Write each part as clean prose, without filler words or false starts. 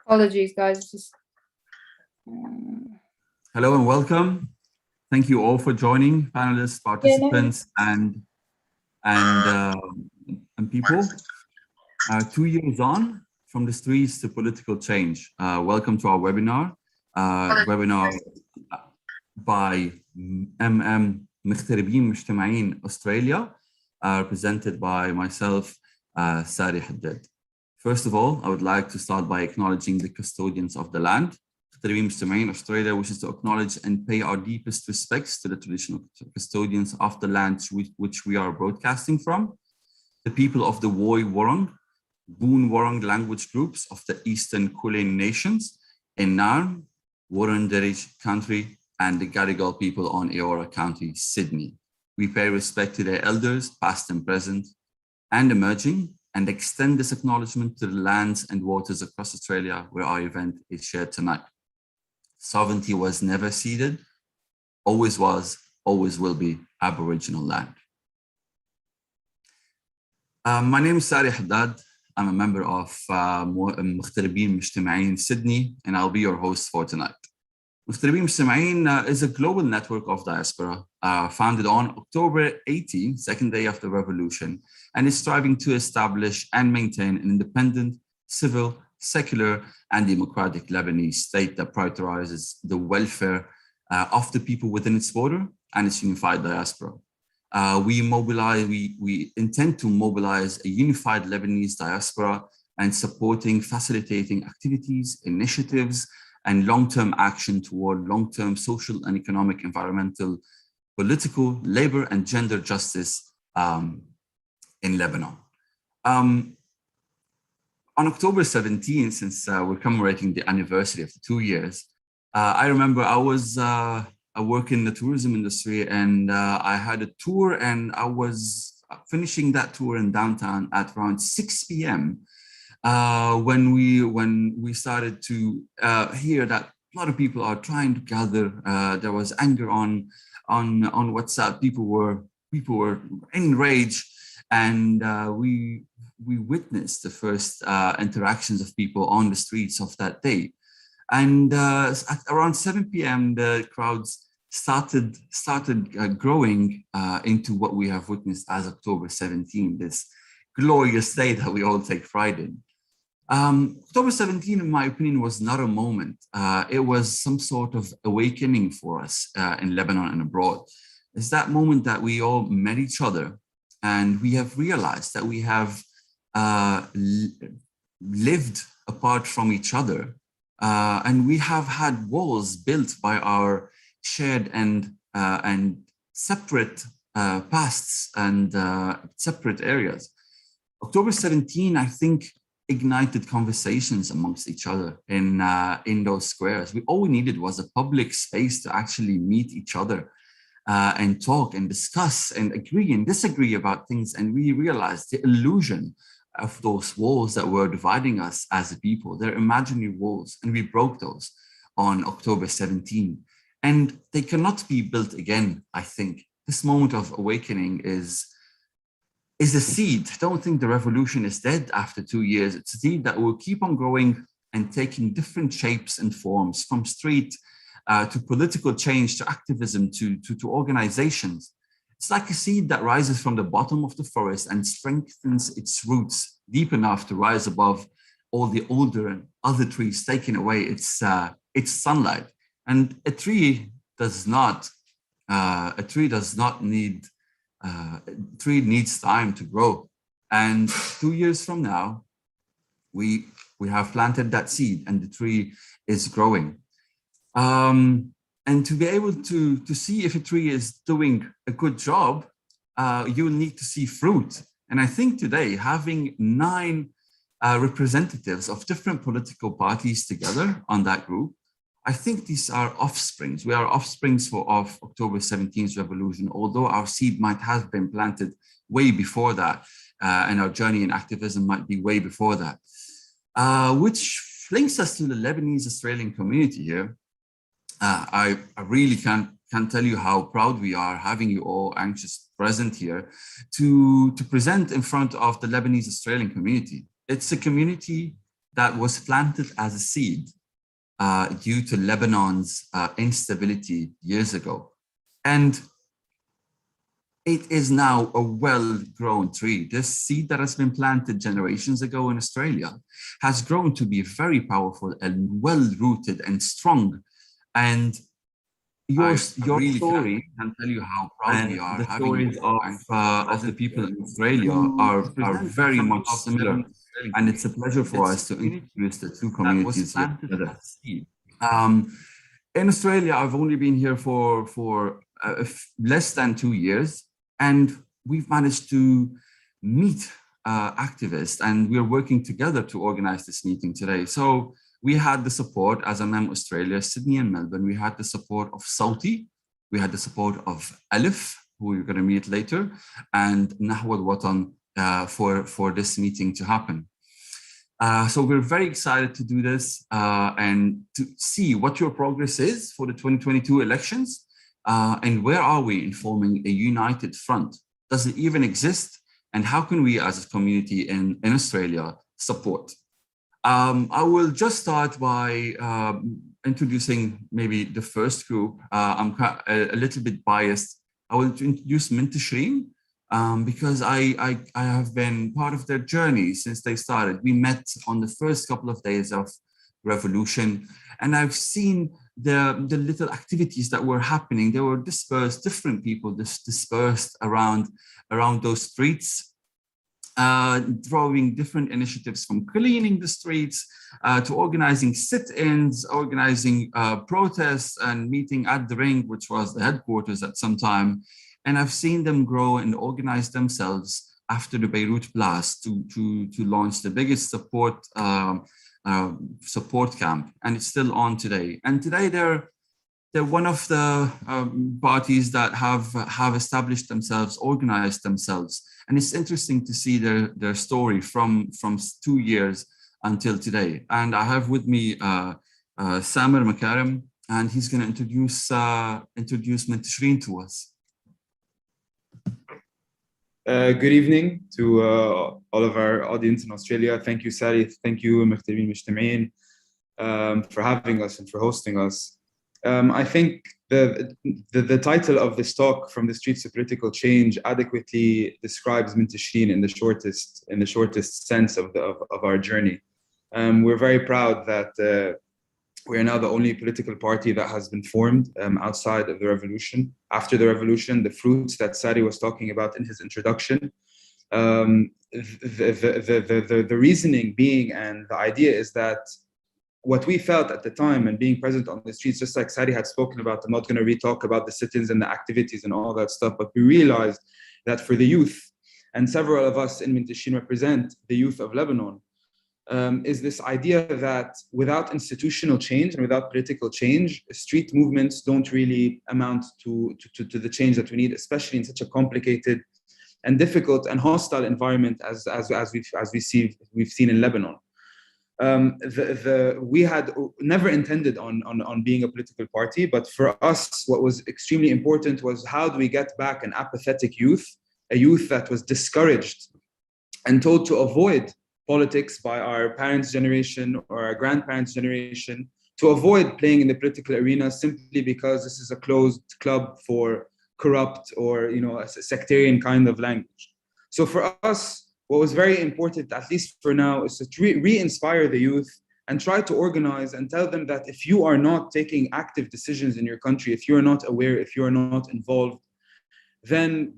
Apologies, guys. Hello and welcome. Thank you all for joining, panelists, participants, and people. 2 years on, from the streets to political change. Welcome to our webinar. Webinar by Meghterbin Mejtemiin Australia, presented by myself, Sari Haddad. First of all, I would like to start by acknowledging the custodians of the land. Mejtemiin Australia wishes to acknowledge and pay our deepest respects to the traditional custodians of the lands which we are broadcasting from, the people of the Woi Wurrung, Boon Wurrung language groups of the Eastern Kulin nations in Narn, Wurundjeri country, and the Gadigal people on Eora County, Sydney. We pay respect to their elders, past and present, and emerging, and extend this acknowledgement to the lands and waters across Australia where our event is shared tonight. Sovereignty was never ceded, always was, always will be Aboriginal land. My name is Sari Haddad. I'm a member of Meghterbin Mejtemiin Sydney, and I'll be your host for tonight. Meghterbin Mejtemiin is a global network of diaspora founded on October 18, second day of the revolution, and is striving to establish and maintain an independent, civil, secular, and democratic Lebanese state that prioritizes the welfare of the people within its border and its unified diaspora. We intend to mobilize a unified Lebanese diaspora and facilitating activities, initiatives, and long-term action toward long-term social and economic, environmental, political, labor, and gender justice in Lebanon. On October 17, since we're commemorating the anniversary of the 2 years, I remember I work in the tourism industry, and I had a tour, and I was finishing that tour in downtown at around 6 p.m. When we started to hear that a lot of people are trying to gather. There was anger on WhatsApp. People were enraged, and we witnessed the first interactions of people on the streets of that day. And at around 7 p.m., the crowds started growing into what we have witnessed as October 17, this glorious day that we all take pride in. October 17, in my opinion, was not a moment. It was some sort of awakening for us in Lebanon and abroad. It's that moment that we all met each other, and we have realized that we have lived apart from each other, and we have had walls built by our shared and separate pasts and separate areas. October 17, I think, ignited conversations amongst each other in those squares. All we needed was a public space to actually meet each other and talk and discuss and agree and disagree about things. And we realized the illusion of those walls that were dividing us as a people. They're imaginary walls, and we broke those on October 17. And they cannot be built again, I think. This moment of awakening is a seed. Don't think the revolution is dead after 2 years. It's a seed that will keep on growing and taking different shapes and forms, from street to political change, to activism, to organizations. It's like a seed that rises from the bottom of the forest and strengthens its roots deep enough to rise above all the older and other trees, taking away its sunlight. And a tree needs time to grow. And 2 years from now, we have planted that seed, and the tree is growing. And to be able to see if a tree is doing a good job, you need to see fruit. And I think today, having 9 representatives of different political parties together on that group, I think these are offsprings. We are offsprings of October 17th revolution, although our seed might have been planted way before that, and our journey in activism might be way before that, which links us to the Lebanese Australian community here. I really can't tell you how proud we are having you all anxious present here to present in front of the Lebanese Australian community. It's a community that was planted as a seed due to Lebanon's instability years ago. And it is now a well-grown tree. This seed that has been planted generations ago in Australia has grown to be very powerful and well-rooted and strong. And your story can tell you how proud we are. The stories of the people in Australia are very much similar. And it's a pleasure for us to introduce the two communities here together. In Australia, I've only been here for less than 2 years. And we've managed to meet activists, and we're working together to organize this meeting today. So we had the support, as MM Australia, Sydney and Melbourne. We had the support of Sauti. We had the support of Alif, who we're going to meet later, and Nahwa al-Watan for this meeting to happen. So we're very excited to do this and to see what your progress is for the 2022 elections. And where are we in forming a united front? Does it even exist? And how can we as a community in Australia support? I will just start by introducing maybe the first group. I'm a little bit biased. I will introduce Minteshreen because I have been part of their journey since they started. We met on the first couple of days of revolution, and I've seen the little activities that were happening. They were dispersed, different people dispersed around those streets, drawing different initiatives from cleaning the streets to organizing sit-ins, organizing protests and meeting at the Ring, which was the headquarters at some time. And I've seen them grow and organize themselves after the Beirut blast to launch the biggest support camp, and it's still on today. And today they're one of the parties that have established themselves, organized themselves, and it's interesting to see their story from 2 years until today. And I have with me Samer Makarem, and he's going to introduce Minteshreen to us. Good evening to all of our audience in Australia. Thank you, Sari. Thank you, Meghterbin, Mejtemiin, for having us and for hosting us. I think the title of this talk, From the Streets to Political Change, adequately describes Minteshreen in the shortest sense of our journey. We're very proud that we are now the only political party that has been formed outside of the revolution. After the revolution, the fruits that Sari was talking about in his introduction, the reasoning being and the idea is that what we felt at the time and being present on the streets, just like Sari had spoken about, I'm not going to re-talk about the sit-ins and the activities and all that stuff, but we realized that for the youth, and several of us in Minteshreen represent the youth of Lebanon, is this idea that without institutional change and without political change, street movements don't really amount to the change that we need, especially in such a complicated and difficult and hostile environment as we've seen in Lebanon. We had never intended on being a political party, but for us, what was extremely important was how do we get back an apathetic youth, a youth that was discouraged and told to avoid politics by our parents' generation or our grandparents' generation, to avoid playing in the political arena simply because this is a closed club for corrupt or a sectarian kind of language. So for us, what was very important, at least for now, is to re-inspire the youth and try to organize and tell them that if you are not taking active decisions in your country, if you are not aware, if you are not involved, then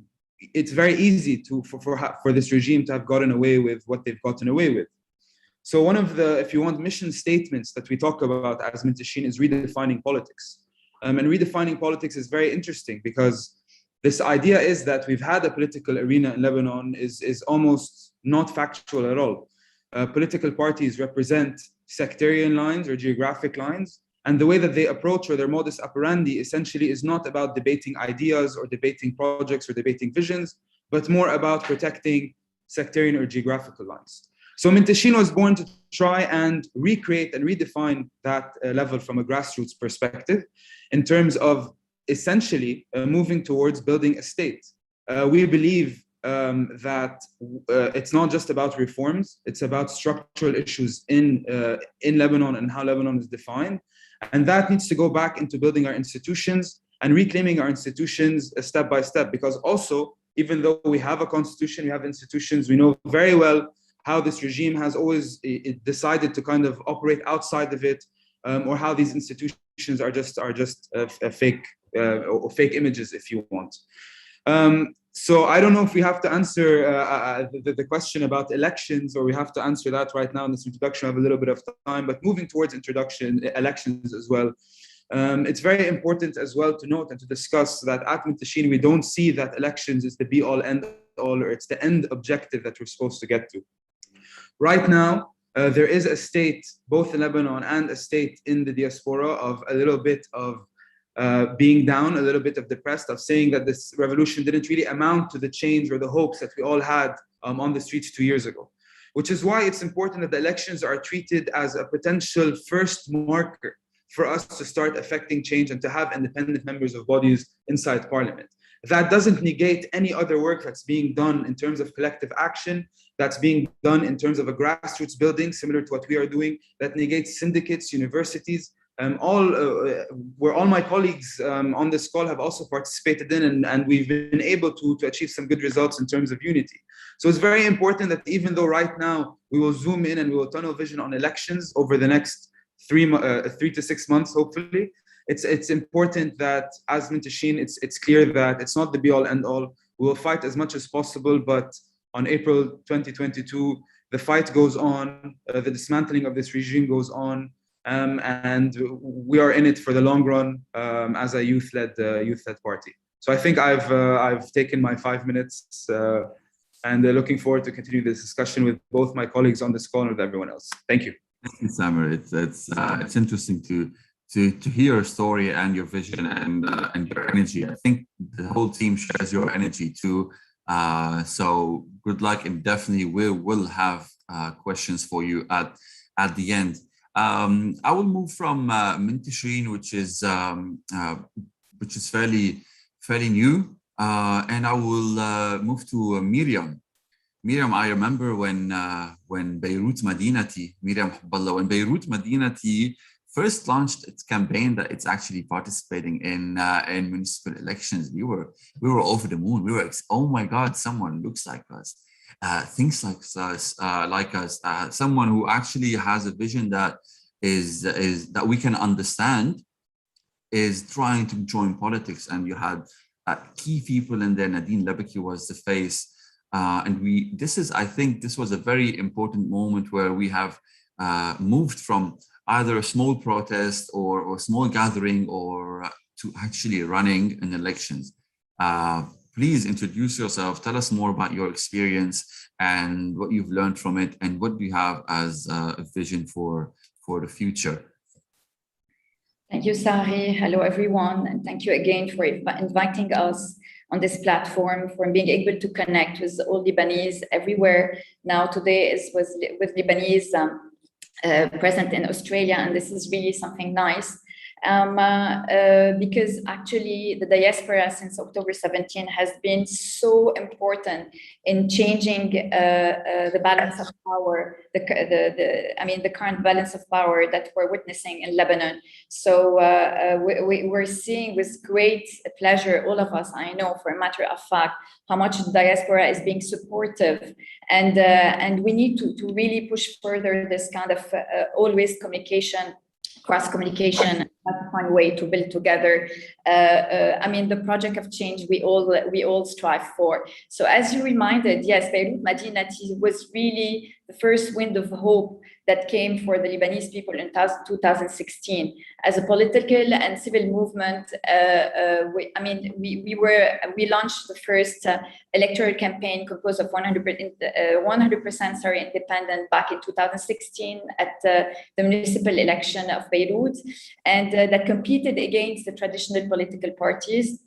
it's very easy for this regime to have gotten away with what they've gotten away with. So one of the, if you want, mission statements that we talk about as Minteshreen is redefining politics. And redefining politics is very interesting because this idea is that we've had a political arena in Lebanon is almost not factual at all. Political parties represent sectarian lines or geographic lines, and the way that they approach or their modus operandi essentially is not about debating ideas or debating projects or debating visions, but more about protecting sectarian or geographical lines. So Minteshreen was born to try and recreate and redefine that level from a grassroots perspective in terms of essentially moving towards building a state. We believe that it's not just about reforms, it's about structural issues in Lebanon and how Lebanon is defined. And that needs to go back into building our institutions and reclaiming our institutions step by step, because also, even though we have a constitution, we have institutions, we know very well how this regime has always decided to kind of operate outside of it, or how these institutions are just fake or fake images, if you want. So I don't know if we have to answer the question about elections, or we have to answer that right now in this introduction. I have a little bit of time, but moving towards elections as well. It's very important as well to note and to discuss that at Minteshreen, we don't see that elections is the be all end all, or it's the end objective that we're supposed to get to. Right now, there is a state, both in Lebanon and a state in the diaspora, of a little bit of being down, a little bit of depressed, of saying that this revolution didn't really amount to the change or the hopes that we all had on the streets 2 years ago. Which is why it's important that the elections are treated as a potential first marker for us to start affecting change and to have independent members of bodies inside parliament. That doesn't negate any other work that's being done in terms of collective action, that's being done in terms of a grassroots building, similar to what we are doing, that negates syndicates, universities, where all my colleagues on this call have also participated in, and we've been able to achieve some good results in terms of unity. So it's very important that even though right now we will zoom in and we will tunnel vision on elections over the next 3 to 6 months, hopefully, it's important that as Minteshreen, it's clear that it's not the be all end all. We will fight as much as possible, but on April 2022, the fight goes on, the dismantling of this regime goes on, and we are in it for the long run as a youth-led party. So I think I've taken my 5 minutes, and looking forward to continue this discussion with both my colleagues on this call and with everyone else. Thank you. Thank you, Samer. It's interesting to hear your story and your vision and your energy. I think the whole team shares your energy too. So good luck, and definitely we will have questions for you at the end. I will move from Minteshreen, which is fairly new, and I will move to Myriam. Myriam, I remember when Beirut Madinati, Myriam Hoballah, when Beirut Madinati first launched its campaign that it's actually participating in municipal elections, we were over the moon. We were, oh my God, someone looks like us, thinks like us, someone who actually has a vision that is that we can understand, is trying to join politics. And you had key people in there. Nadine Lebeki was the face. And I think this was a very important moment where we have moved from either a small protest or a small gathering or to actually running in elections. Please introduce yourself. Tell us more about your experience and what you've learned from it, and what do you have as a vision for the future. Thank you, Sari. Hello, everyone. And thank you again for inviting us on this platform, for being able to connect with all Lebanese everywhere. Now, today is with Lebanese present in Australia, and this is really something nice. Because actually the diaspora since October 17 has been so important in changing the balance of power, the current balance of power that we're witnessing in Lebanon. So we're seeing with great pleasure, all of us, I know for a matter of fact, how much the diaspora is being supportive, and we need to really push further this kind of always communication, cross-communication, a fun way to build together. The project of change we all strive for. So as you reminded, yes, Beirut Madinati was really the first wind of hope that came for the Lebanese people in 2016. As a political and civil movement, we launched the first electoral campaign composed of 100% Sari independent back in 2016 at the municipal election of Beirut, and that competed against the traditional political parties.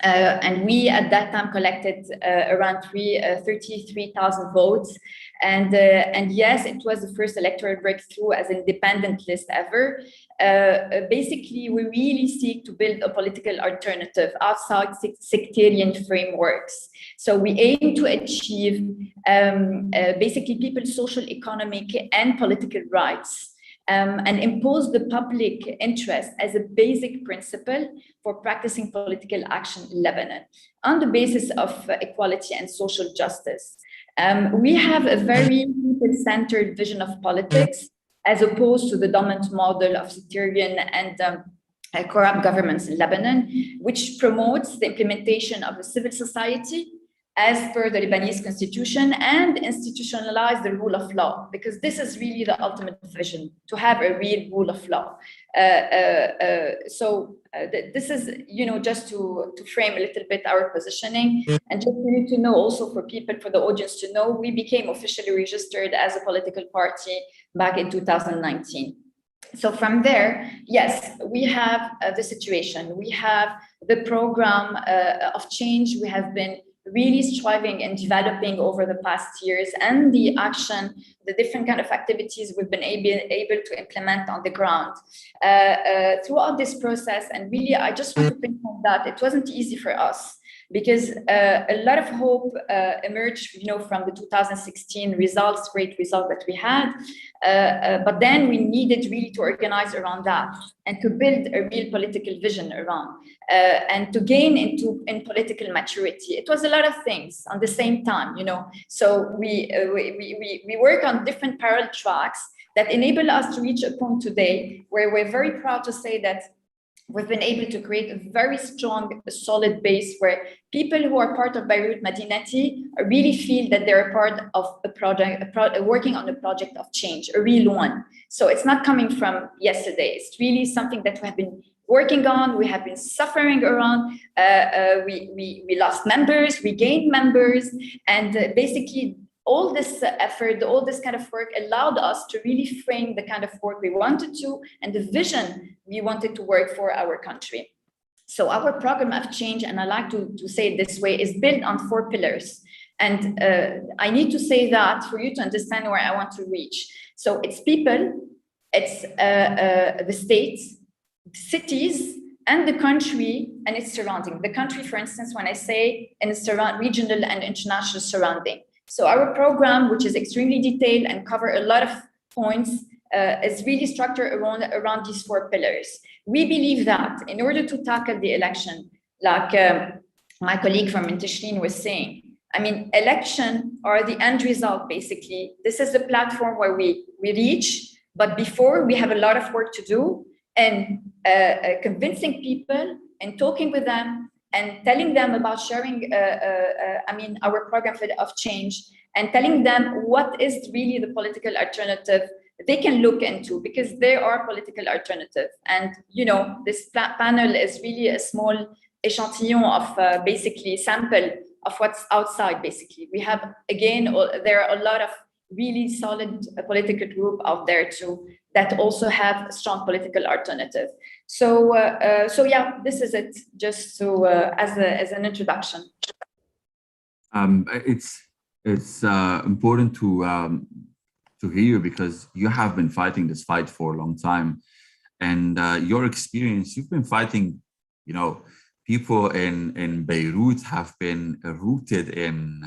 And we at that time collected around 33,000 votes. And yes, it was the first electoral breakthrough as an independent list ever. Basically, we really seek to build a political alternative outside sectarian frameworks. So we aim to achieve basically people's social, economic, and political rights. And impose the public interest as a basic principle for practicing political action in Lebanon on the basis of equality and social justice. We have a very people-centered vision of politics as opposed to the dominant model of sectarian and corrupt governments in Lebanon, which promotes the implementation of a civil society as per the Lebanese constitution and institutionalize the rule of law, because this is really the ultimate vision, to have a real rule of law. This is, just to frame a little bit our positioning, and just for you to know, also for people, for the audience to know, we became officially registered as a political party back in 2019. So from there, yes, we have the situation. We have the program of change we have been really striving and developing over the past years, and the action, the different kind of activities we've been able to implement on the ground throughout this process. And really, I just want to pinpoint that it wasn't easy for us, because a lot of hope emerged, from the 2016 results, great result that we had. But then we needed really to organize around that and to build a real political vision around and to gain in political maturity. It was a lot of things on the same time, So we work on different parallel tracks that enable us to reach a point today where we're very proud to say that we've been able to create a very strong, solid base where people who are part of Beirut Madinati really feel that they're a part of a project, working on a project of change, a real one. So it's not coming from yesterday. It's really something that we have been working on. We have been suffering around. We lost members, we gained members, and basically all this effort, all this kind of work allowed us to really frame the kind of work we wanted to and the vision we wanted to work for our country. So our program of change, and I like to say it this way, is built on 4 pillars. And I need to say that for you to understand where I want to reach. So it's people, it's the states, cities, and the country and its surrounding. The country, for instance, when I say in its regional and international surrounding. So our program, which is extremely detailed and cover a lot of points, is really structured around these 4 pillars. We believe that in order to tackle the election, like my colleague from Minteshreen was saying, election are the end result, basically. This is the platform where we reach, but before we have a lot of work to do and convincing people and talking with them and telling them about sharing, our program of change, and telling them what is really the political alternative they can look into, because there are political alternatives. And, this panel is really a small échantillon of basically sample of what's outside, basically. We have, again, there are a lot of really solid political group out there too that also have a strong political alternative. So yeah, this is it, just to as an introduction. It's important to hear you, because you have been fighting this fight for a long time, and your experience, you've been fighting, people in Beirut have been rooted in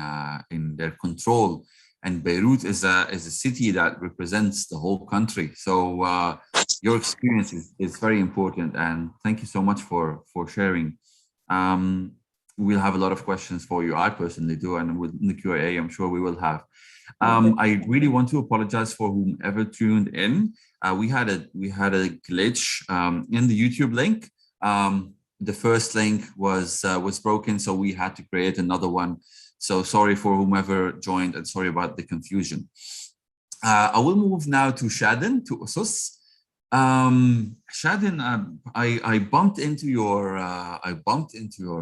their control. And Beirut is a city that represents the whole country. So your experience is very important. And thank you so much for sharing. We'll have a lot of questions for you. I personally do. And with the Q&A, I'm sure we will have. I really want to apologize for whomever tuned in. We had a glitch in the YouTube link. The first link was broken, so we had to create another one. So sorry for whomever joined, and sorry about the confusion. I will move now to Chaden, to Osos. Chaden, I bumped into your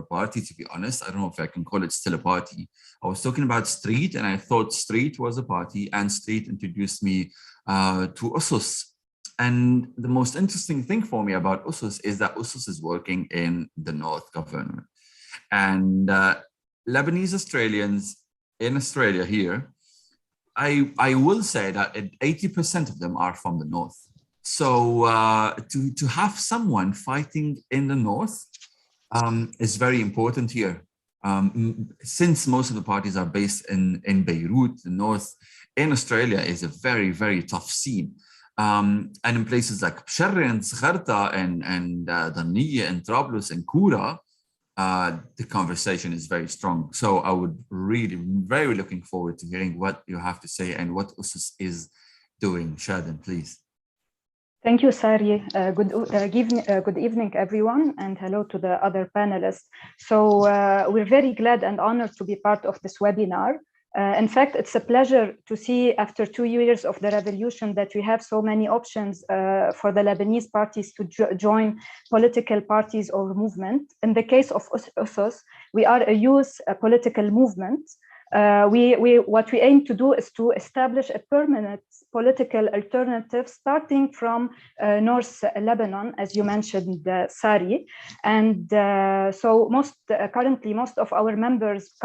party, to be honest. I don't know if I can call it still a party. I was talking about Street, and I thought Street was a party, and Street introduced me to Osos. And the most interesting thing for me about Osos is that Osos is working in the North government. And Lebanese Australians in Australia here, I will say that 80% of them are from the north. So to have someone fighting in the north is very important here. Since most of the parties are based in Beirut, the north in Australia is a very, very tough scene. And in places like Minteshreen and Zgharta and Dhaniyya and Trablus and Kura, the conversation is very strong. So I would really very looking forward to hearing what you have to say and what Osos is doing. Chaden, please. Thank you, Sari. Good evening, everyone, and hello to the other panelists. So we're very glad and honored to be part of this webinar. In fact, it's a pleasure to see after 2 years of the revolution that we have so many options for the Lebanese parties to join political parties or movement. In the case of Osos, we are a youth political movement. What we aim to do is to establish a permanent political alternative starting from North Lebanon, as you mentioned, Sari. And so currently most of our members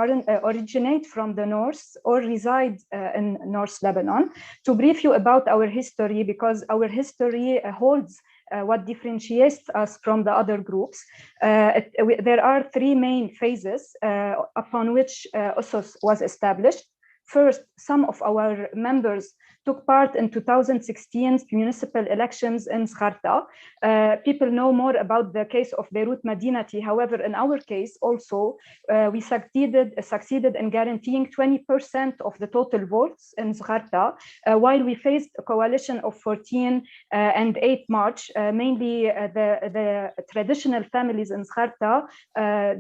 originate from the north or reside in North Lebanon. To brief you about our history, because our history holds what differentiates us from the other groups. There are 3 main phases upon which Osos was established. First, some of our members took part in 2016 municipal elections in Zgharta. People know more about the case of Beirut Madinati. However, in our case also, we succeeded in guaranteeing 20% of the total votes in Zgharta, while we faced a coalition of 14 and 8 March. Mainly the traditional families in Zgharta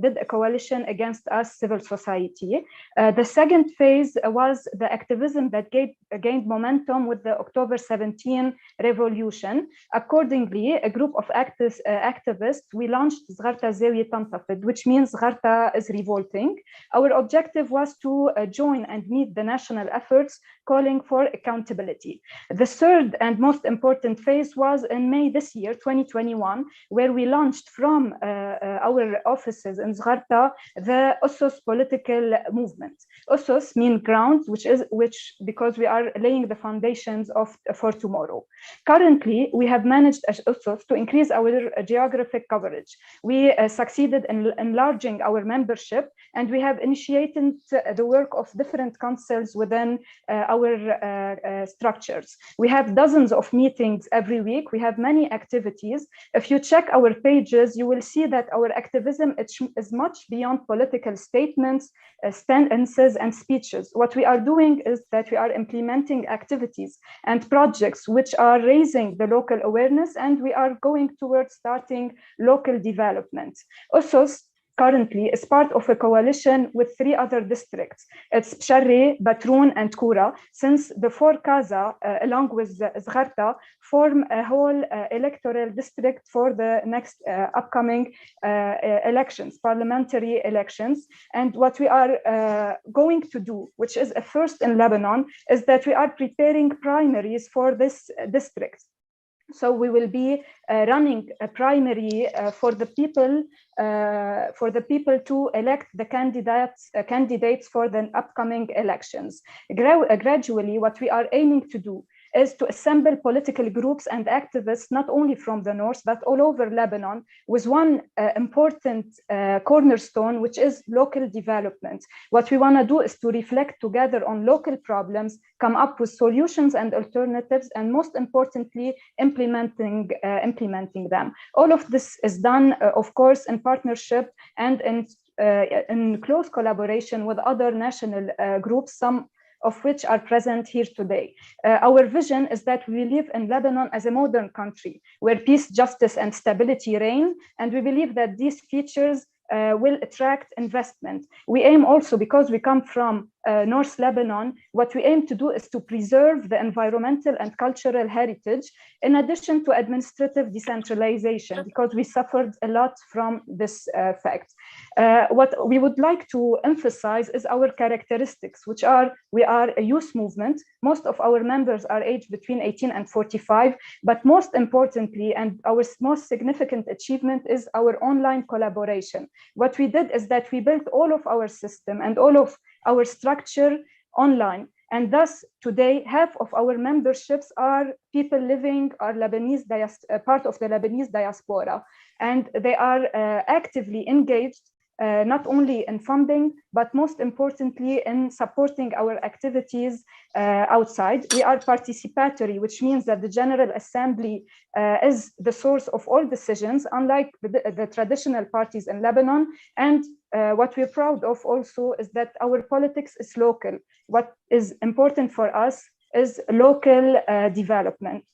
did a coalition against us, civil society. The second phase was the activism that gained momentum with the October 17 revolution. Accordingly, a group of activists, we launched Zgharta Zawiya Tantafid, which means Zgharta is revolting. Our objective was to join and meet the national efforts calling for accountability. The third and most important phase was in May this year, 2021, where we launched from our offices in Zgharta the Osos political movement. Osos means ground, which because we are laying the foundations for tomorrow. Currently, we have managed as Osos to increase our geographic coverage. We succeeded in enlarging our membership, and we have initiated the work of different councils within our structures. We have dozens of meetings every week. We have many activities. If you check our pages, you will see that our activism is much beyond political statements, stances, and speeches. What we are doing is that we are implementing activities and projects which are raising the local awareness, and we are going towards starting local development. Osos currently is part of a coalition with 3 other districts. It's Minteshreen, Batroun, and Kura, since the 4 Kaza, along with Zgharta, form a whole electoral district for the next upcoming elections, parliamentary elections. And what we are going to do, which is a first in Lebanon, is that we are preparing primaries for this district. So we will be running a primary for the people to elect the candidates for the upcoming elections. Gradually, what we are aiming to do is to assemble political groups and activists, not only from the north, but all over Lebanon, with one important cornerstone, which is local development. What we want to do is to reflect together on local problems, come up with solutions and alternatives, and most importantly, implementing them. All of this is done, of course, in partnership and in close collaboration with other national groups, some of which are present here today. Our vision is that we live in Lebanon as a modern country where peace, justice, and stability reign, and we believe that these features will attract investment. We aim also, because we come from North Lebanon, what we aim to do is to preserve the environmental and cultural heritage, in addition to administrative decentralization, because we suffered a lot from this fact. What we would like to emphasize is our characteristics, which are, we are a youth movement. Most of our members are aged between 18 and 45, but most importantly, and our most significant achievement is our online collaboration. What we did is that we built all of our system and all of our structure online. And thus, today, half of our memberships are people living, are Lebanese, part of the Lebanese diaspora. And they are actively engaged, not only in funding, but most importantly in supporting our activities outside. We are participatory, which means that the General Assembly is the source of all decisions, unlike the traditional parties in Lebanon. And what we're proud of also is that our politics is local. What is important for us is local development.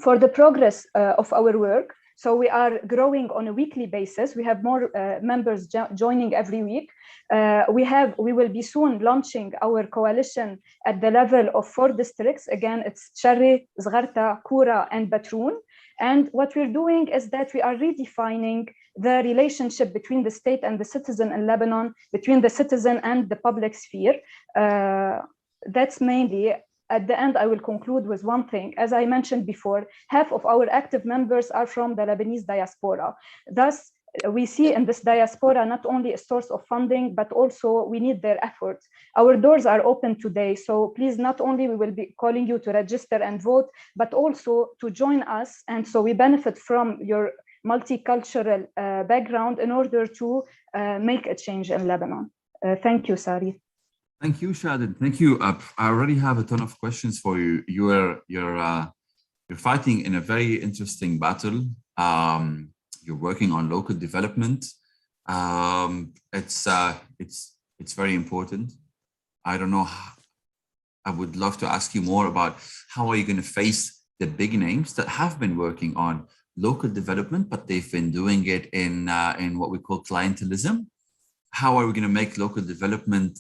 For the progress of our work, so we are growing on a weekly basis. We have more members joining every week. We will be soon launching our coalition at the level of 4 districts. Again, it's Sari, Zgharta, Kura, and Batroun. And what we're doing is that we are redefining the relationship between the state and the citizen in Lebanon, between the citizen and the public sphere. That's mainly. At the end, I will conclude with one thing. As I mentioned before, half of our active members are from the Lebanese diaspora. Thus, we see in this diaspora not only a source of funding, but also we need their efforts. Our doors are open today. So please, not only we will be calling you to register and vote, but also to join us. And so we benefit from your multicultural background in order to make a change in Lebanon. Thank you, Sari. Thank you, Chaden. Thank you. I already have a ton of questions for you. You're fighting in a very interesting battle. You're working on local development. It's very important. I don't know. I would love to ask you more about how are you going to face the big names that have been working on local development, but they've been doing it in what we call clientialism. How are we going to make local development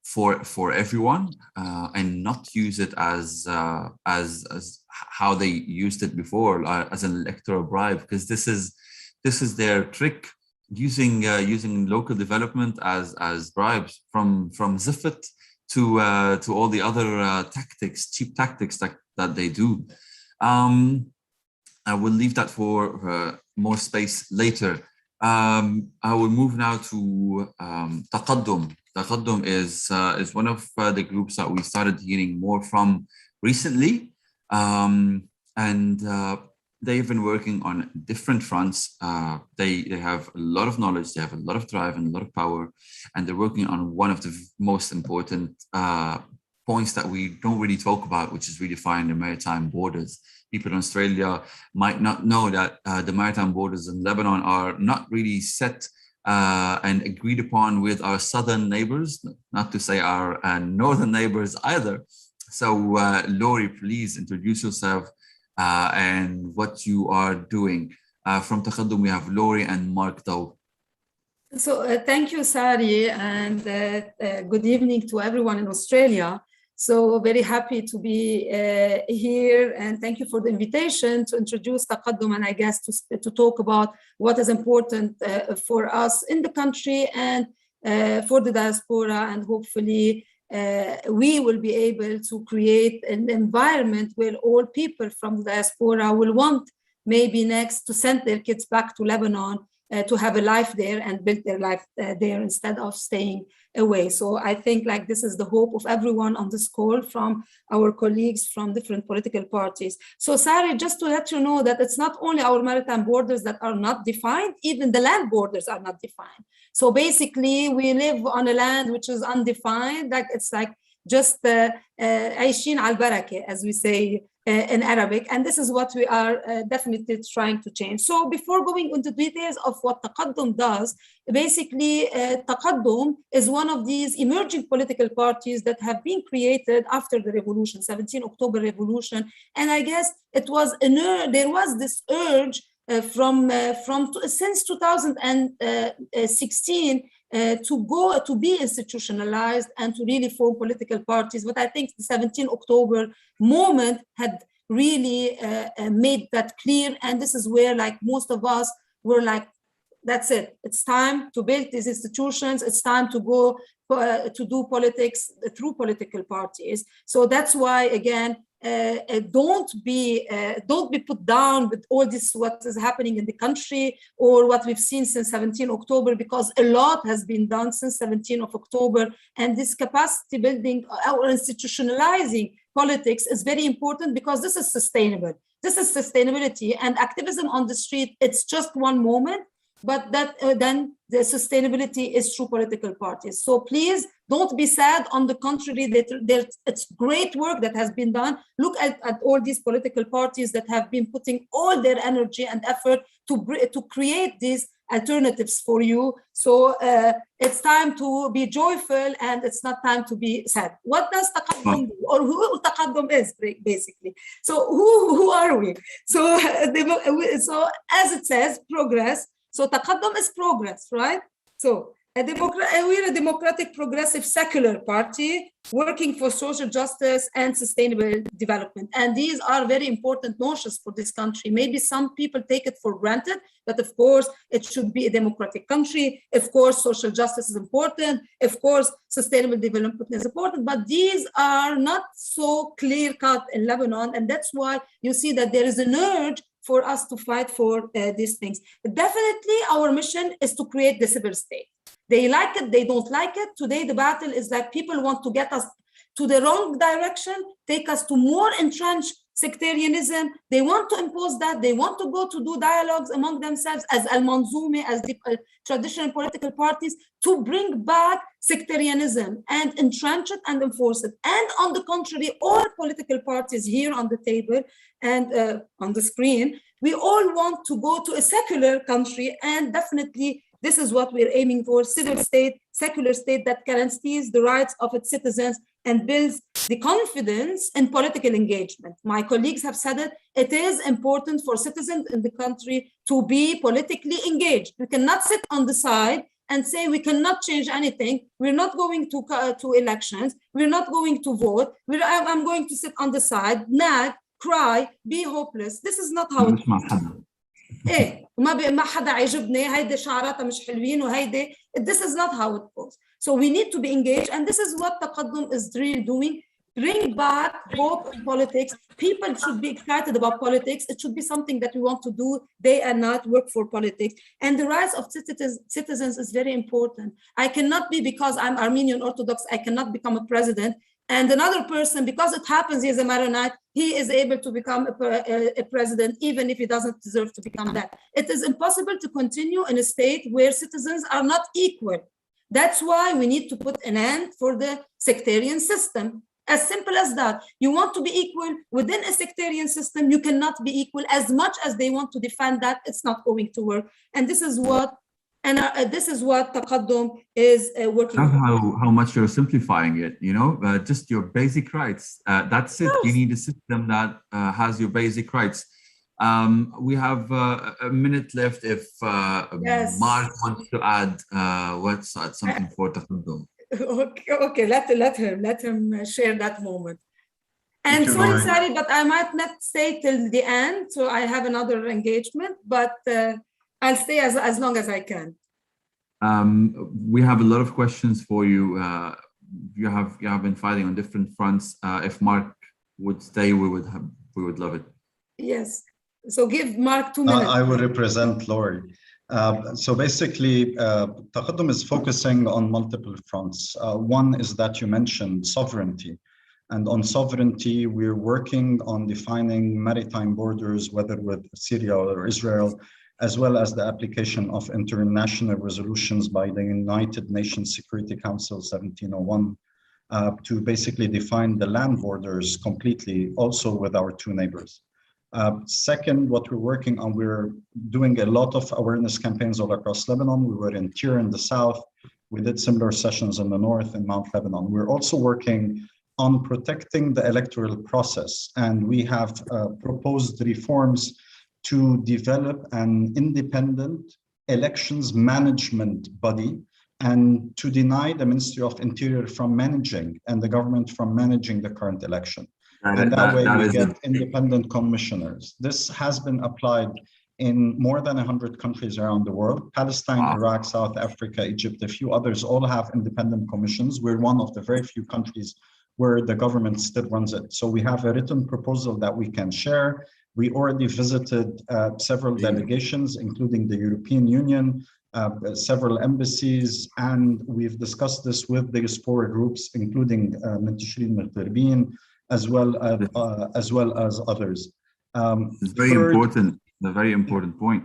for everyone and not use it as how they used it before, as an electoral bribe? Because this is their trick, using local development as bribes, from Zifat to all the other cheap tactics that they do. I will leave that for more space later. I will move now to Taqaddom. Taqaddom is one of the groups that we started hearing more from recently, and they've been working on different fronts. They have a lot of knowledge, they have a lot of drive and a lot of power, and they're working on one of the most important points that we don't really talk about, which is redefining the maritime borders. People in Australia might not know that the maritime borders in Lebanon are not really set and agreed upon with our southern neighbors, not to say our northern neighbors either. So Laury, please introduce yourself and what you are doing. From Taqaddom, we have Laury and Mark Daou. So thank you, Sari, and good evening to everyone in Australia. So very happy to be here, and thank you for the invitation to introduce Taqaddom, and I guess to talk about what is important for us in the country and for the diaspora, and hopefully we will be able to create an environment where all people from the diaspora will want maybe next to send their kids back to Lebanon to have a life there and build their life there instead of staying away. So I think like this is the hope of everyone on this call, from our colleagues from different political parties. So Sari, just to let you know that it's not only our maritime borders that are not defined, even the land borders are not defined. So basically we live on a land which is undefined, like it's like just عايشين على البركة, as we say in Arabic, and this is what we are definitely trying to change. So before going into details of what Taqaddom does, basically Taqaddom is one of these emerging political parties that have been created after the revolution, 17 October revolution, and I guess it was there was this urge from since 2016 to be institutionalized and to really form political parties. But I think the 17 October moment had really made that clear. And this is where, like, most of us were like, that's it. It's time to build these institutions. It's time to go to do politics through political parties. So that's why, again, don't be put down with all this, what is happening in the country or what we've seen since 17 October, because a lot has been done since 17 of October. And this capacity building or institutionalizing politics is very important, because this is sustainable. This is sustainability, and activism on the street, it's just one moment, but that then the sustainability is through political parties. So please don't be sad. On the contrary, it's great work that has been done. Look at all these political parties that have been putting all their energy and effort to create these alternatives for you. So it's time to be joyful, and it's not time to be sad. What does Taqaddom do, or who Taqaddom is, basically? So who are we? So as it says, progress. So Taqaddom is progress, right? So we're a democratic, progressive, secular party working for social justice and sustainable development. And these are very important notions for this country. Maybe some people take it for granted, but of course, it should be a democratic country. Of course, social justice is important. Of course, sustainable development is important, but these are not so clear-cut in Lebanon. And that's why you see that there is an urge for us to fight for these things. Definitely, our mission is to create the civil state. They like it, they don't like it. Today, the battle is that people want to get us to the wrong direction, take us to more entrenched sectarianism. They want to impose that. They want to go to do dialogues among themselves as al-Manzoumi, as the traditional political parties, to bring back sectarianism and entrench it and enforce it. And on the contrary, all political parties here on the table and on the screen, we all want to go to a secular country, and definitely this is what we're aiming for: civil state, secular state that guarantees the rights of its citizens and builds the confidence in political engagement. My colleagues have said it, it is important for citizens in the country to be politically engaged. We cannot sit on the side and say we cannot change anything. We're not going to elections. We're not going to vote. I'm going to sit on the side, nag, cry, be hopeless. This is not how it goes. ما حدا عجبني هيدي شعاراتها مش حلوين وهيدي. This is not how it goes. So we need to be engaged, and this is what Taqaddom is really doing. Bring back hope in politics. People should be excited about politics. It should be something that we want to do day and night, work for politics. And the rights of citizens is very important. I cannot be, because I'm Armenian Orthodox, I cannot become a president. And another person, because it happens he is a Maronite, he is able to become a president, even if he doesn't deserve to become that. It is impossible to continue in a state where citizens are not equal. That's why we need to put an end for the sectarian system. As simple as that. You want to be equal within a sectarian system, you cannot be equal. As much as they want to defend that, it's not going to work. And this is what Taqaddom is working on. How much you're simplifying it, you know, just your basic rights. That's it. You need a system that has your basic rights. We have a minute left. If Mark wants to add something for Taqaddom. Okay, let him share that moment. And sorry, Sari, but I might not stay till the end, so I have another engagement, but I'll stay as long as I can. We have a lot of questions for you. You have been fighting on different fronts. If Mark would stay, we would love it. Yes. So give Mark 2 minutes. I will represent Laury. So basically, Taqaddom is focusing on multiple fronts. One is that you mentioned sovereignty. And on sovereignty, we're working on defining maritime borders, whether with Syria or Israel, as well as the application of international resolutions by the United Nations Security Council 1701 to basically define the land borders completely, also with our two neighbors. Second, what we're working on, we're doing a lot of awareness campaigns all across Lebanon. We were in Tyre in the south. We did similar sessions in the north in Mount Lebanon. We're also working on protecting the electoral process. And we have proposed reforms to develop an independent elections management body and to deny the Ministry of Interior from managing and the government from managing the current election. And that way we get independent commissioners. This has been applied in more than 100 countries around the world. Palestine, Iraq, South Africa, Egypt, a few others all have independent commissions. We're one of the very few countries where the government still runs it. So we have a written proposal that we can share. We already visited several delegations, including the European Union, several embassies, and we've discussed this with the diaspora groups, including Minteshreen, Meghterbin, as well as others. It's very important, a very important point.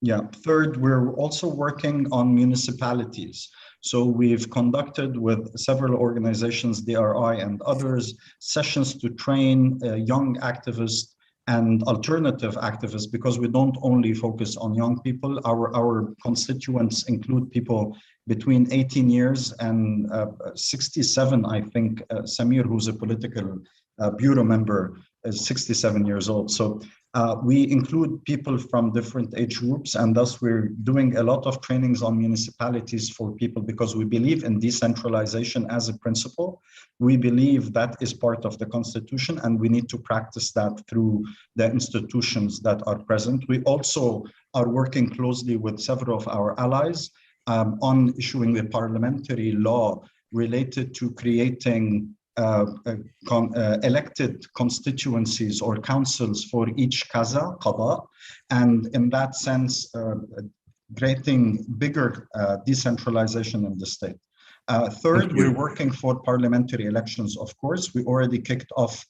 Yeah. Third, we're also working on municipalities. So we've conducted with several organizations, DRI and others, sessions to train young activists and alternative activists, because we don't only focus on young people. Our constituents include people between 18 years and 67, I think. Samir, who's a political bureau member, is 67 years old. So we include people from different age groups, and thus we're doing a lot of trainings on municipalities for people, because we believe in decentralization as a principle. We believe that is part of the constitution, and we need to practice that through the institutions that are present. We also are working closely with several of our allies on issuing a parliamentary law related to creating elected constituencies or councils for each qada, and in that sense, creating bigger decentralization in the state. Third, we're working for parliamentary elections, of course. We already kicked off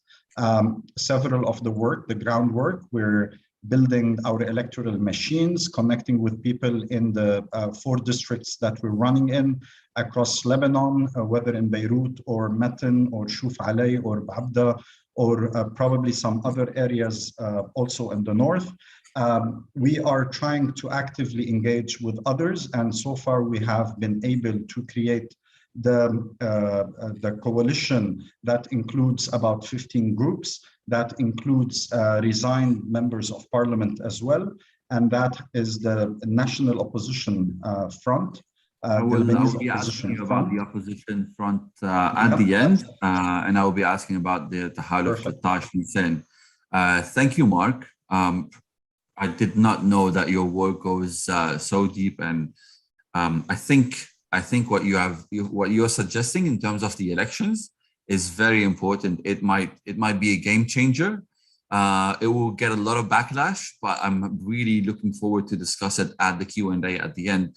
several of the work, the groundwork. We're building our electoral machines, connecting with people in the 4 districts that we're running in across Lebanon, whether in Beirut or Matan or Shuf Ali or Babda, or probably some other areas also in the north. We are trying to actively engage with others, and so far we have been able to create the coalition that includes about 15 groups, that includes resigned members of parliament as well, and that is the National Opposition Front. I will be asking you about the opposition front at the end, and I will be asking about the Tahalof Thank you, Mark. I did not know that your work goes so deep, and I think what you're suggesting in terms of the elections is very important. It might be a game changer. It will get a lot of backlash, but I'm really looking forward to discuss it at the Q&A at the end.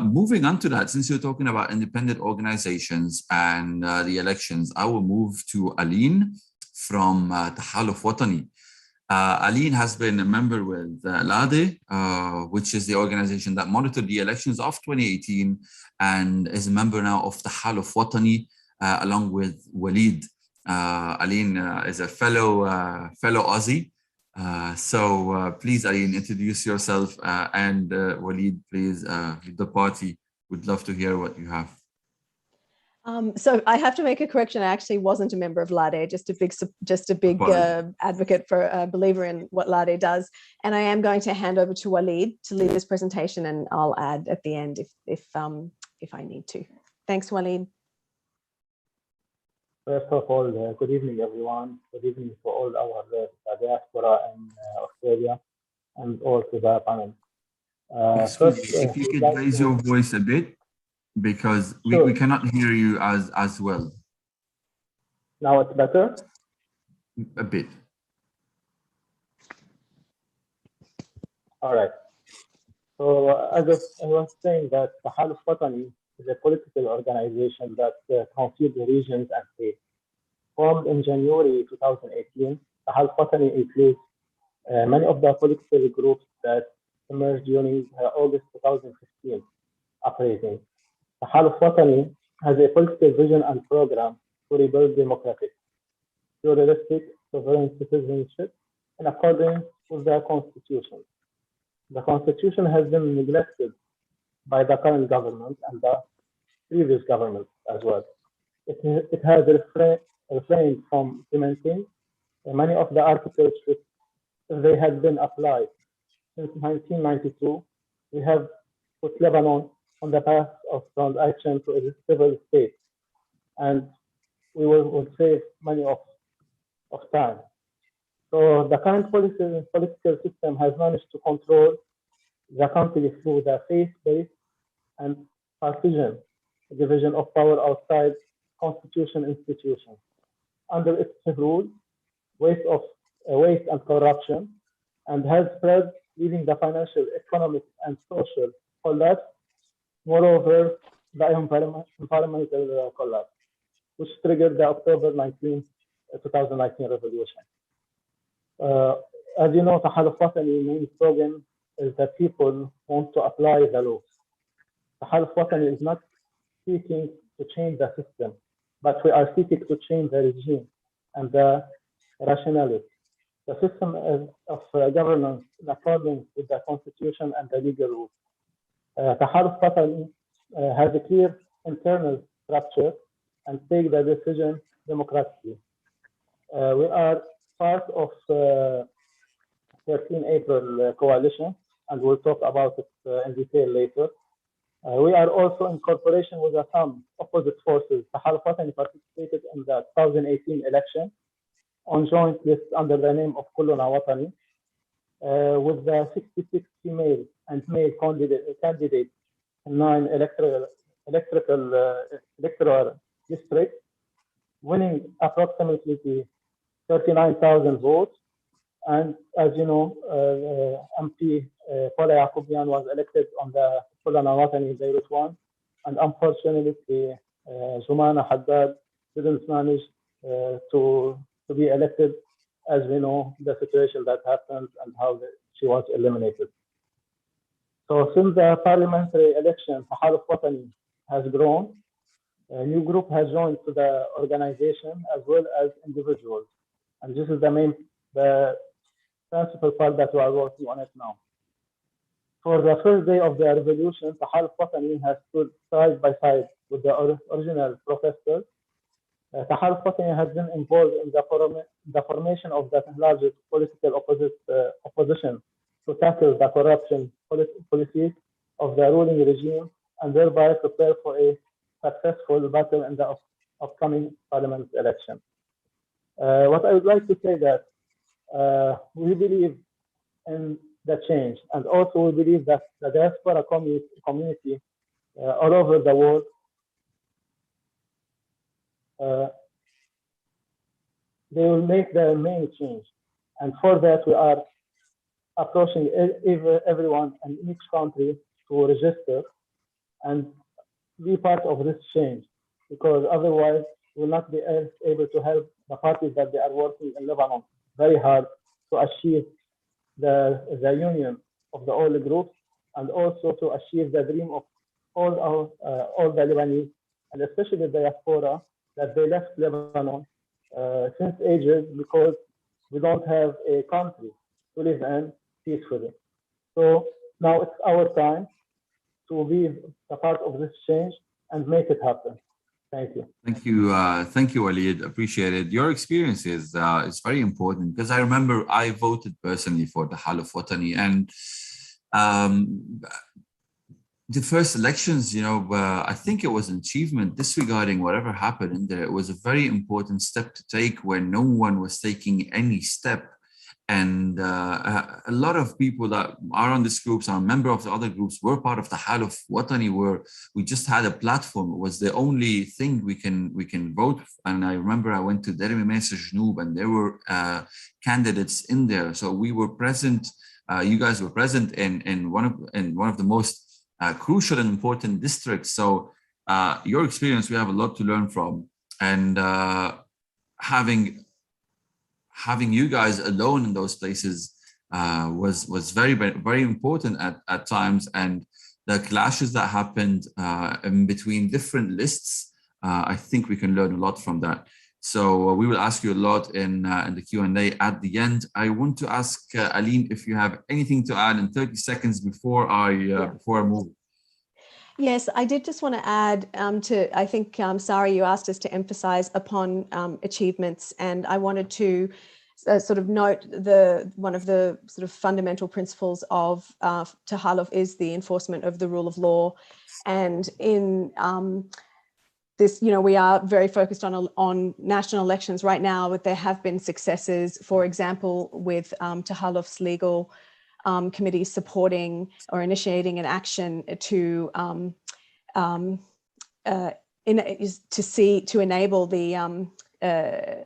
Moving on to that, since you're talking about independent organizations and the elections, I will move to Aline from Tahalof Watani. Aline has been a member with Lade, which is the organization that monitored the elections of 2018 and is a member now of Tahalof Watani, along with Walid. Aline is a fellow Aussie. So please, Aline, introduce yourself, and Walid, please, the party. Would love to hear what you have. So I have to make a correction. I actually wasn't a member of Lade, just a big advocate for a believer in what Lade does. And I am going to hand over to Walid to lead this presentation, and I'll add at the end if I need to. Thanks, Walid. First of all, good evening, everyone. Good evening to all our diaspora in Australia, and all to the panel. If you could raise your voice a bit, because we cannot hear you as well. Now it's better? A bit. All right. So as I was saying, that Tahalof Watani is a political organization that conceals the regions and states. Formed in January 2018, Tahalof Watani includes many of the political groups that emerged during August 2015 uprising. Tahalof Watani has a political vision and program to rebuild democratic, pluralistic, sovereign citizenship in accordance with the Constitution. The Constitution has been neglected by the current government and the previous government as well. It has refrained from implementing many of the articles which they had been applied. Since 1992, we have put Lebanon on the path of transaction to a civil state, and we will save money of time. So the current political system has managed to control the country through the faith-based and partisan division of power outside constitution institutions. Under its rule, waste and corruption, and has spread, leading the financial, economic, and social collapse. Moreover, the environmental collapse, which triggered the October 2019 revolution. As you know, Tahalof Watani main slogan is that people want to apply the law. Tahalof Watani is not seeking to change the system, but we are seeking to change the regime and the rationality. The system of governance in accordance with the constitution and the legal rules. Tahalof Watani has a clear internal structure and take the decision democratically. We are part of 13 April coalition, and we'll talk about it in detail later. We are also in cooperation with some opposite forces. Tahalof Watani participated in the 2018 election on joint list under the name of Kulluna Watani, with the 66 female and male candidates in 9 electoral districts, winning approximately 39,000 votes. And as you know, MP Paula Yaqubian was elected on the Kulluna Watani Beirut 1, and unfortunately, Jumana Haddad didn't manage to be elected, as we know the situation that happened and how she was eliminated. So since the parliamentary election, Tahalof Watani has grown. A new group has joined to the organization as well as individuals. And this is the principal part that we are working on it now. For the first day of the revolution, Tahalof Watani has stood side by side with the original protesters. Tahalof Watani has been involved in the formation of the largest political opposition to tackle the corruption policies of the ruling regime and thereby prepare for a successful battle in the upcoming parliament election. What I would like to say that we believe in the change, and also we believe that the diaspora community all over the world they will make the main change. And for that, we are approaching everyone in each country to register and be part of this change, because otherwise we will not be able to help the parties that they are working in Lebanon very hard to achieve the union of the all groups, and also to achieve the dream of all the Lebanese, and especially the diaspora, that they left Lebanon since ages because we don't have a country to live in peacefully. So now it's our time to be a part of this change and make it happen. Thank you. Thank you, Walid. Appreciate it. Your experience is very important, because I remember I voted personally for the Tahalof Watani, and the first elections, I think it was an achievement disregarding whatever happened in there. It was a very important step to take when no one was taking any step. And a lot of people that are on these groups, are a member of the other groups, were part of the Tahalof Watani, where we just had a platform. It was the only thing we can vote. And I remember I went to Dermi Mesa Jnoub, and there were candidates in there. So we were present. You guys were present in one of the most crucial and important districts. So your experience, we have a lot to learn from, and having you guys alone in those places was very, very important at times. And the clashes that happened in between different lists, I think we can learn a lot from that. So we will ask you a lot in the Q&A at the end. I want to ask Aline if you have anything to add in 30 seconds before I move. Yes, I did just want to add I think, Sari, you asked us to emphasize upon achievements, and I wanted to sort of note one of the sort of fundamental principles of Tahalof is the enforcement of the rule of law. And in this, we are very focused on national elections right now, but there have been successes, for example, with Tahalof's legal committee supporting or initiating an action to enable the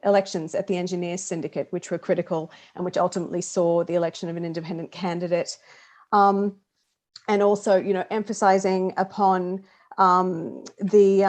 elections at the Engineers Syndicate, which were critical and which ultimately saw the election of an independent candidate. And also, emphasizing upon the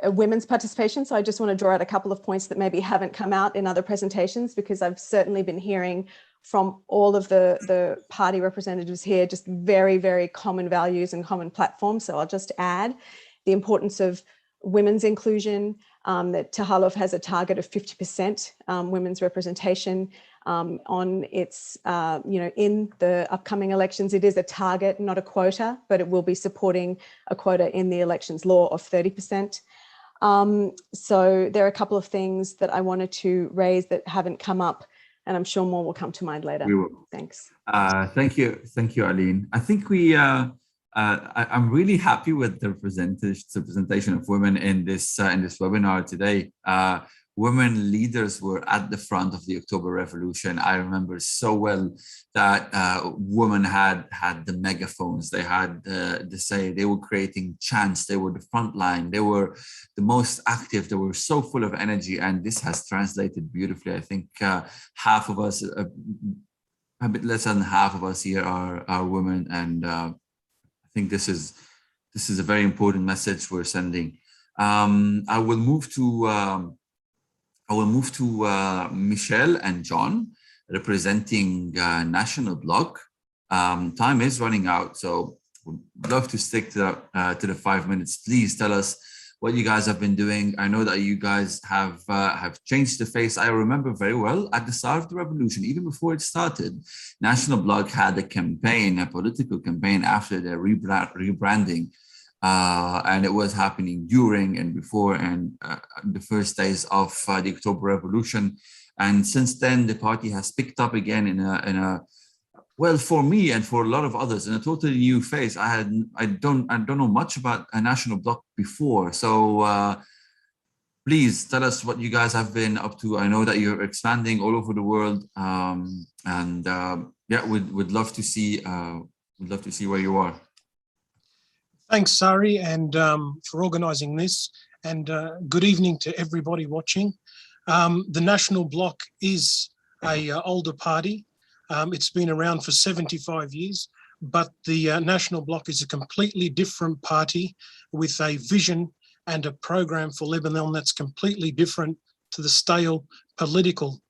women's participation. So I just want to draw out a couple of points that maybe haven't come out in other presentations, because I've certainly been hearing from all of the party representatives here, just very, very common values and common platforms. So I'll just add the importance of women's inclusion, that Tahalof has a target of 50% women's representation on its, in the upcoming elections. It is a target, not a quota, but it will be supporting a quota in the elections law of 30%. So there are a couple of things that I wanted to raise that haven't come up, and I'm sure more will come to mind later. We will. Thanks. Thank you, Aline. I think I'm really happy with the representation of women in this webinar today. Women leaders were at the front of the October Revolution. I remember so well that women had the megaphones. They had the say. They were creating chants. They were the front line. They were the most active. They were so full of energy, and this has translated beautifully. I think half of us, a bit less than half of us here are women, and I think this is a very important message we're sending. I will move to Michelle and John, representing National Bloc. Time is running out, so would love to stick to the 5 minutes. Please tell us what you guys have been doing. I know that you guys have changed the face. I remember very well at the start of the revolution, even before it started, National Bloc had a campaign, a political campaign after their rebranding. And it was happening during and before and the first days of the October Revolution. And since then, the party has picked up again in a well, for me and for a lot of others, in a totally new phase. I don't know much about a National Bloc before. So please tell us what you guys have been up to. I know that you're expanding all over the world, yeah, we'd love to see where you are. Thanks, Sari, and for organising this, and good evening to everybody watching. The National Bloc is a older party. It's been around for 75 years, but the National Bloc is a completely different party with a vision and a program for Lebanon that's completely different to the stale political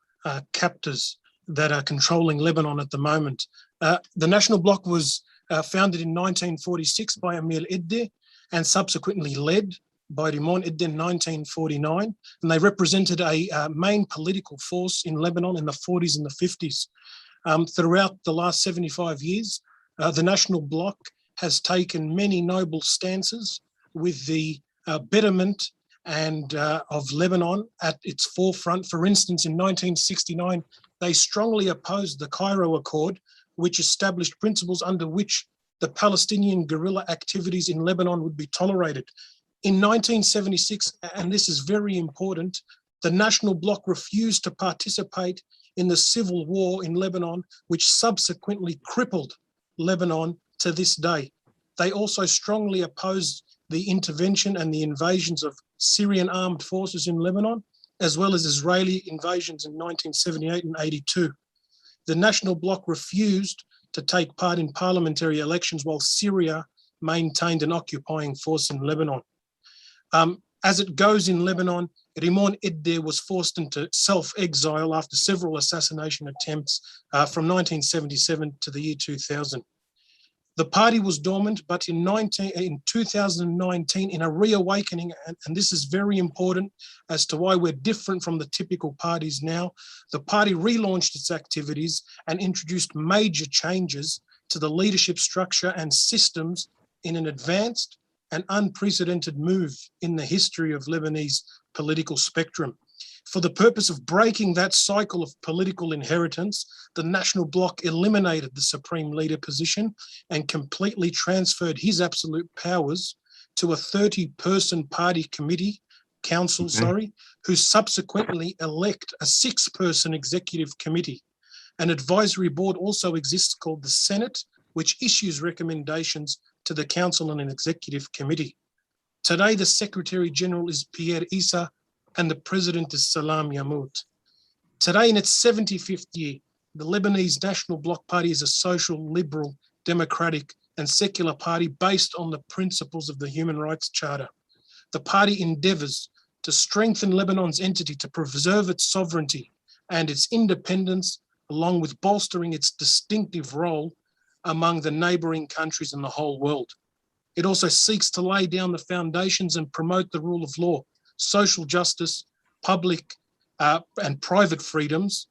captors that are controlling Lebanon at the moment. The National Bloc was founded in 1946 by Amir Idde and subsequently led by Rimon Idde in 1949. And they represented a main political force in Lebanon in the 40s and the 50s. Throughout the last 75 years, the National Bloc has taken many noble stances with the betterment and of Lebanon at its forefront. For instance, in 1969, they strongly opposed the Cairo Accord, which established principles under which the Palestinian guerrilla activities in Lebanon would be tolerated. In 1976, and this is very important, the National Bloc refused to participate in the civil war in Lebanon, which subsequently crippled Lebanon to this day. They also strongly opposed the intervention and the invasions of Syrian armed forces in Lebanon, as well as Israeli invasions in 1978 and 82. The National Bloc refused to take part in parliamentary elections while Syria maintained an occupying force in Lebanon. As it goes in Lebanon, Rimon Idde was forced into self-exile after several assassination attempts from 1977 to the year 2000. The party was dormant, but in 2019, in a reawakening, and this is very important as to why we're different from the typical parties now, the party relaunched its activities and introduced major changes to the leadership structure and systems in an advanced and unprecedented move in the history of Lebanese political spectrum. For the purpose of breaking that cycle of political inheritance, the National Bloc eliminated the Supreme Leader position and completely transferred his absolute powers to a 30-person party committee, council, who subsequently elect a 6-person executive committee. An advisory board also exists called the Senate, which issues recommendations to the council and an executive committee. Today, the Secretary General is Pierre Issa, and the President is Salam Yammout. Today, in its 75th year, the Lebanese National Bloc Party is a social, liberal, democratic, and secular party based on the principles of the Human Rights Charter. The party endeavours to strengthen Lebanon's entity to preserve its sovereignty and its independence, along with bolstering its distinctive role among the neighbouring countries in the whole world. It also seeks to lay down the foundations and promote the rule of law, social justice, public and private freedoms,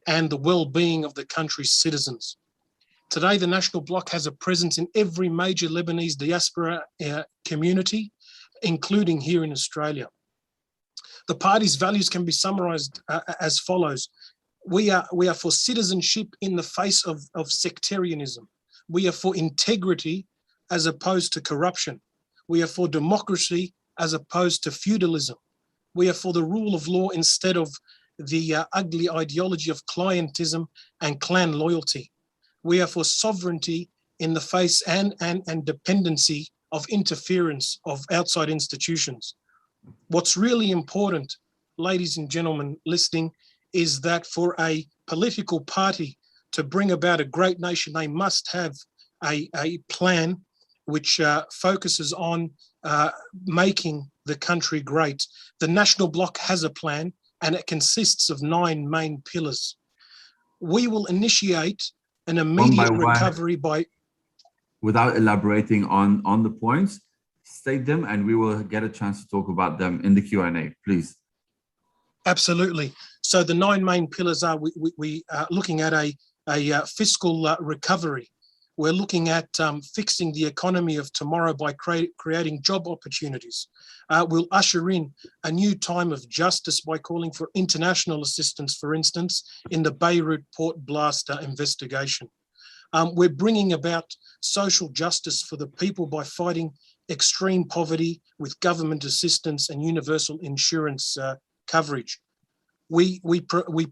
and the well-being of the country's citizens. Today, the National Bloc has a presence in every major Lebanese diaspora community, including here in Australia. The party's values can be summarised as follows. We are for citizenship in the face of sectarianism. We are for integrity as opposed to corruption. We are for democracy as opposed to feudalism. We are for the rule of law instead of the ugly ideology of clientism and clan loyalty. We are for sovereignty in the face and dependency of interference of outside institutions. What's really important, ladies and gentlemen listening, is that for a political party to bring about a great nation, they must have a plan which focuses on making the country great. The National Bloc has a plan, and it consists of 9 main pillars. We will initiate an immediate recovery by... Without elaborating on the points, state them and we will get a chance to talk about them in the Q&A, please. Absolutely. So the 9 main pillars are, we are looking at a fiscal recovery. We're looking at fixing the economy of tomorrow by creating job opportunities. We'll usher in a new time of justice by calling for international assistance, for instance, in the Beirut port blast investigation. We're bringing about social justice for the people by fighting extreme poverty with government assistance and universal insurance coverage. We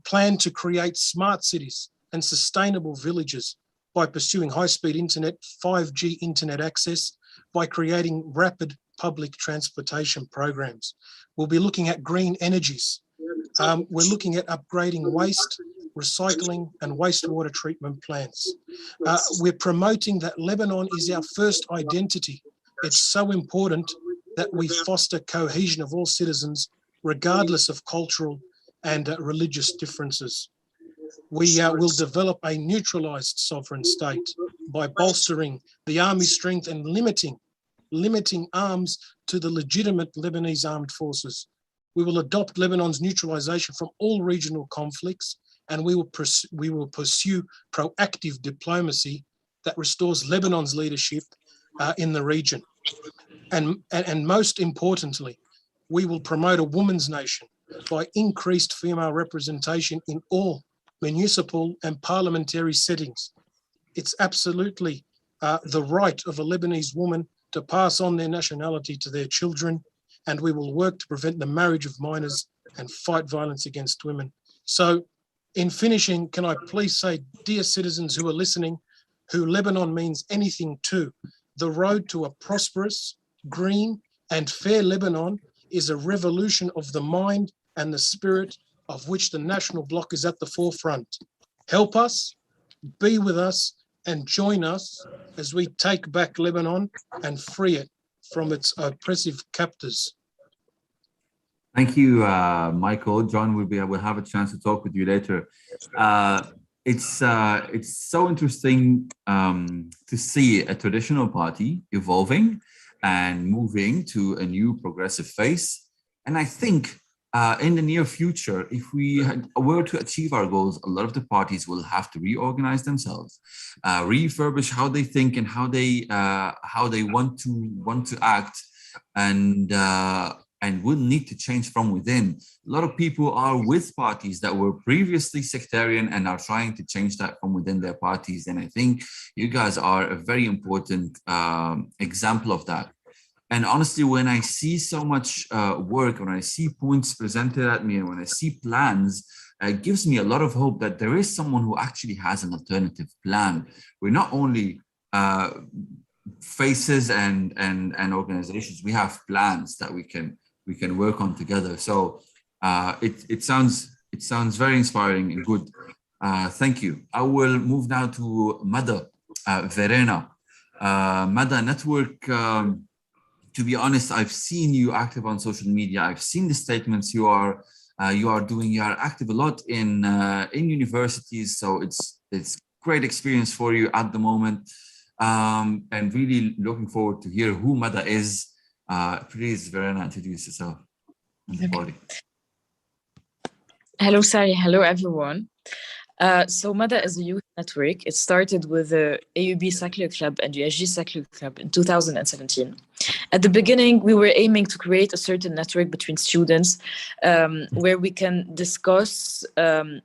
plan to create smart cities and sustainable villages by pursuing high-speed internet, 5G internet access, by creating rapid public transportation programs. We'll be looking at green energies. We're looking at upgrading waste, recycling and wastewater treatment plants. We're promoting that Lebanon is our first identity. It's so important that we foster cohesion of all citizens, regardless of cultural and religious differences. We will develop a neutralized sovereign state by bolstering the army strength and limiting arms to the legitimate Lebanese armed forces. We will adopt Lebanon's neutralization from all regional conflicts, and we will pursue proactive diplomacy that restores Lebanon's leadership in the region. And most importantly, we will promote a women's nation by increased female representation in all municipal and parliamentary settings. It's absolutely the right of a Lebanese woman to pass on their nationality to their children, and we will work to prevent the marriage of minors and fight violence against women. So in finishing, can I please say, dear citizens who are listening, who Lebanon means anything to, the road to a prosperous, green and fair Lebanon is a revolution of the mind and the spirit of which the National Bloc is at the forefront. Help us, be with us, and join us as we take back Lebanon and free it from its oppressive captors. Thank you, Michael. John, we'll have a chance to talk with you later. It's so interesting to see a traditional party evolving and moving to a new progressive phase. And I think in the near future, if we were to achieve our goals, a lot of the parties will have to reorganize themselves, refurbish how they think and how they want to act, and and will need to change from within. A lot of people are with parties that were previously sectarian and are trying to change that from within their parties. And I think you guys are a very important example of that. And honestly, when I see so much work, when I see points presented at me, and when I see plans, it gives me a lot of hope that there is someone who actually has an alternative plan. We're not only faces and organizations, we have plans that we can work on together. So it sounds very inspiring and good. Thank you. I will move now to Mada, Verena. Mada Network, to be honest, I've seen you active on social media. I've seen the statements you are doing. You are active a lot in universities, so it's great experience for you at the moment. And really looking forward to hear who Mada is. Please, Verena, introduce yourself. Okay. Hello, Sari. Hello, everyone. So Mada is a youth network. It started with the AUB Secular Club and USG Secular Club in 2017. At the beginning, we were aiming to create a certain network between students where we can discuss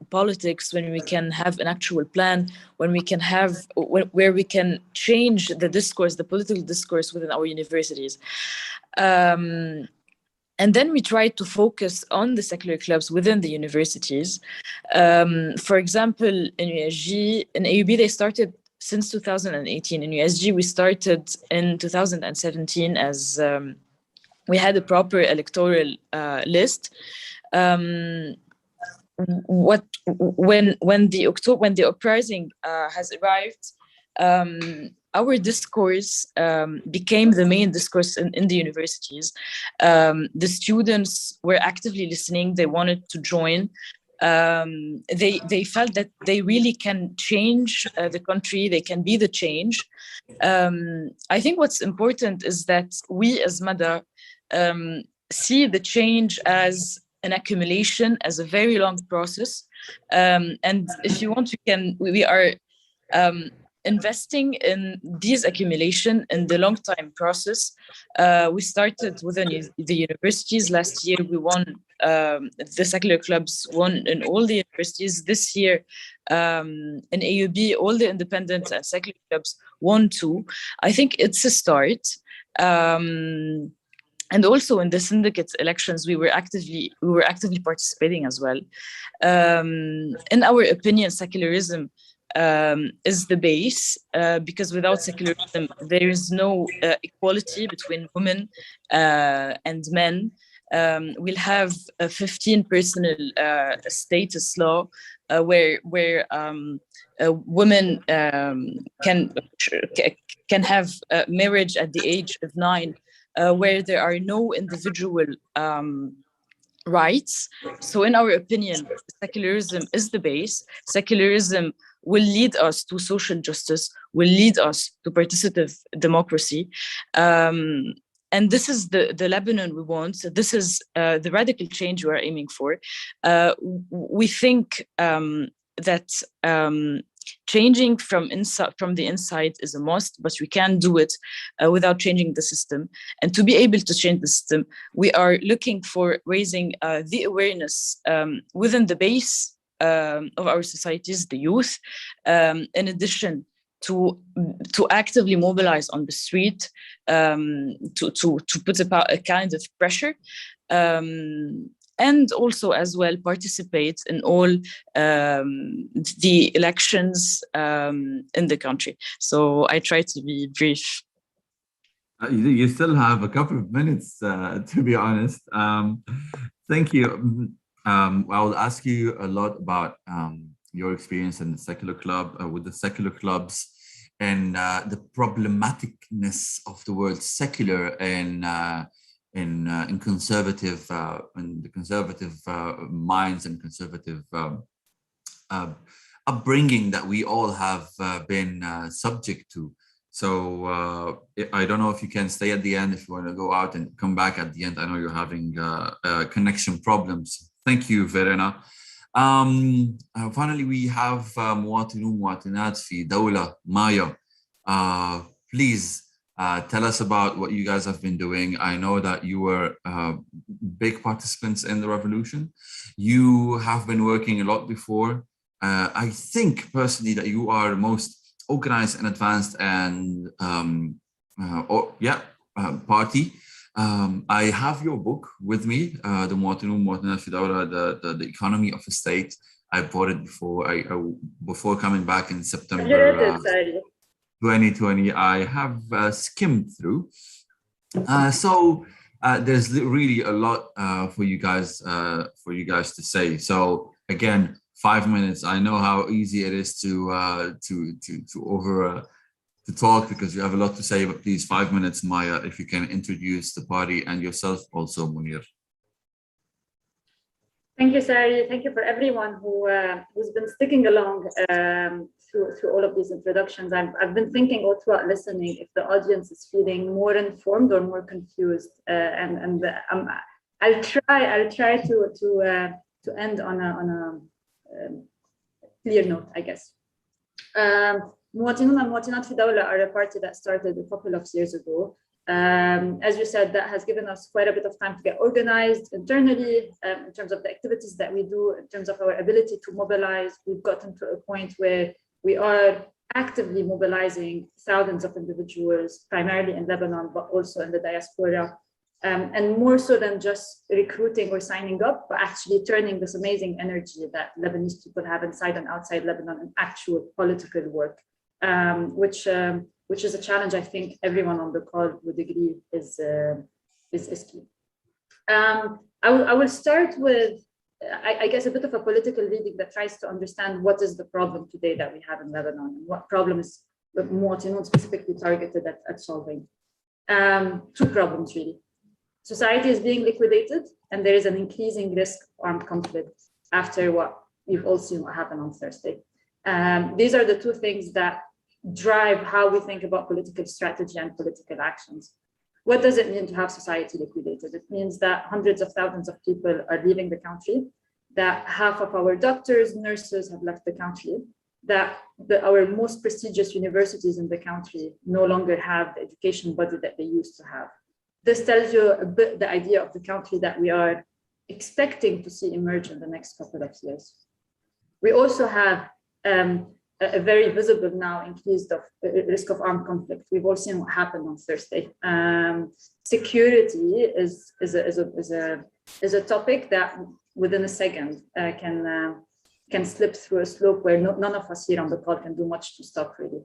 politics, when we can have an actual plan, when we can have, where we can change the discourse, the political discourse within our universities. And then we tried to focus on the secular clubs within the universities. For example, in USG, in AUB, they started since 2018. In USG, we started in 2017 as we had a proper electoral list. When the uprising has arrived, our discourse became the main discourse in the universities. The students were actively listening. They wanted to join. They felt that they really can change the country. They can be the change. I think what's important is that we as Mada see the change as an accumulation, as a very long process. And if you want, we are investing in these accumulation in the long time process. We started within the universities. Last year, we won, the secular clubs won in all the universities. This year, in AUB, all the independent and secular clubs won too. I think it's a start. And also in the syndicate elections, we were actively participating as well. In our opinion, secularism is the base, because without secularism, there is no equality between women and men. We'll have a 15 personal status law where women can have marriage at the age of 9, where there are no individual rights. So in our opinion, secularism is the base. Secularism will lead us to social justice, will lead us to participative democracy. And this is the Lebanon we want. So this is the radical change we are aiming for. We think that changing from the inside is a must, but we can't do it without changing the system. And to be able to change the system, we are looking for raising the awareness within the base of our societies, the youth, in addition to actively mobilize on the street, to put a kind of pressure, and also as well participate in all the elections in the country. So I try to be brief. You still have a couple of minutes, to be honest. Thank you. I will ask you a lot about your experience in the secular club, with the secular clubs, and the problematicness of the word secular in conservative, in the conservative minds and conservative upbringing that we all have been subject to. So I don't know if you can stay at the end, if you want to go out and come back at the end. I know you're having connection problems. Thank you, Verena. Finally, we have مواطنون مواطنات في دولة مايا. Please Tell us about what you guys have been doing. I know that you were big participants in the revolution. You have been working a lot before. I think personally that you are the most organized and advanced and party. I have your book with me, the the Economy of a State. I bought it before coming back in September 2020. I have skimmed through. So there's really a lot for you guys to say. So again, 5 minutes. I know how easy it is to talk because you have a lot to say, but please, 5 minutes, Maya, if you can introduce the party and yourself also, Munir. Thank you, Sari. Thank you for everyone who's been sticking along through all of these introductions. I've been thinking all throughout listening if the audience is feeling more informed or more confused, I'll try to end on a clear note, I guess. Muwatinun and Muwatinat fi Dawla are a party that started a couple of years ago. As you said, that has given us quite a bit of time to get organized internally in terms of the activities that we do, in terms of our ability to mobilize. We've gotten to a point where we are actively mobilizing thousands of individuals, primarily in Lebanon, but also in the diaspora. And more so than just recruiting or signing up, but actually turning this amazing energy that Lebanese people have inside and outside Lebanon in actual political work, which is a challenge I think everyone on the call would agree is key. I will start with, I guess, a bit of a political reading that tries to understand what is the problem today that we have in Lebanon and what problem is Muwatinun specifically targeted at solving. Two problems, really. Society is being liquidated, and there is an increasing risk of armed conflict after what we've all seen what happened on Thursday. These are the two things that drive how we think about political strategy and political actions. What does it mean to have society liquidated? It means that hundreds of thousands of people are leaving the country, that half of our doctors, nurses have left the country, that our most prestigious universities in the country no longer have the education budget that they used to have. This tells you a bit the idea of the country that we are expecting to see emerge in the next couple of years. We also have a very visible now increased risk of armed conflict. We've all seen what happened on Thursday. Security is a topic that within a second can slip through a slope where none of us here on the call can do much to stop really.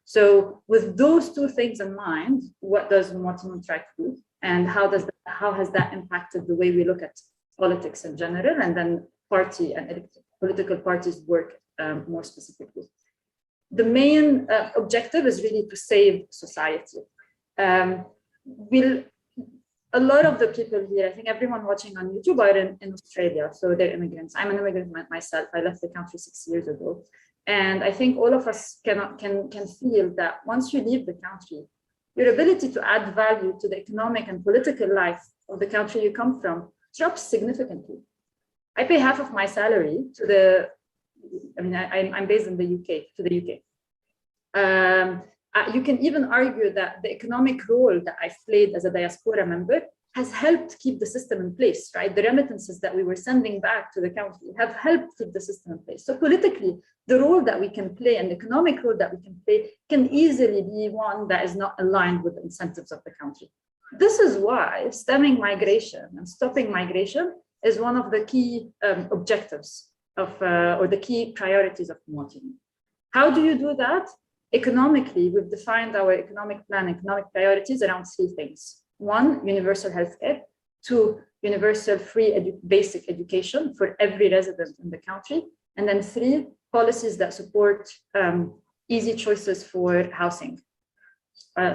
So with those two things in mind, what does Muwatinun try to do? And how has that impacted the way we look at politics in general, and then party and political parties work more specifically? The main objective is really to save society. A lot of the people here, I think everyone watching on YouTube are in Australia, so they're immigrants. I'm an immigrant myself. I left the country 6 years ago. And I think all of us can feel that once you leave the country, your ability to add value to the economic and political life of the country you come from drops significantly. I pay half of my salary to I'm based in the UK, to the UK. You can even argue that the economic role that I've played as a diaspora member has helped keep the system in place, right? The remittances that we were sending back to the country have helped keep the system in place. So politically, the role that we can play and the economic role that we can play can easily be one that is not aligned with the incentives of the country. This is why stemming migration and stopping migration is one of the key objectives or the key priorities of Muwatinun. How do you do that? Economically, we've defined our economic plan, economic priorities around three things. One, universal healthcare. Two, universal free basic education for every resident in the country. And then three, policies that support easy choices for housing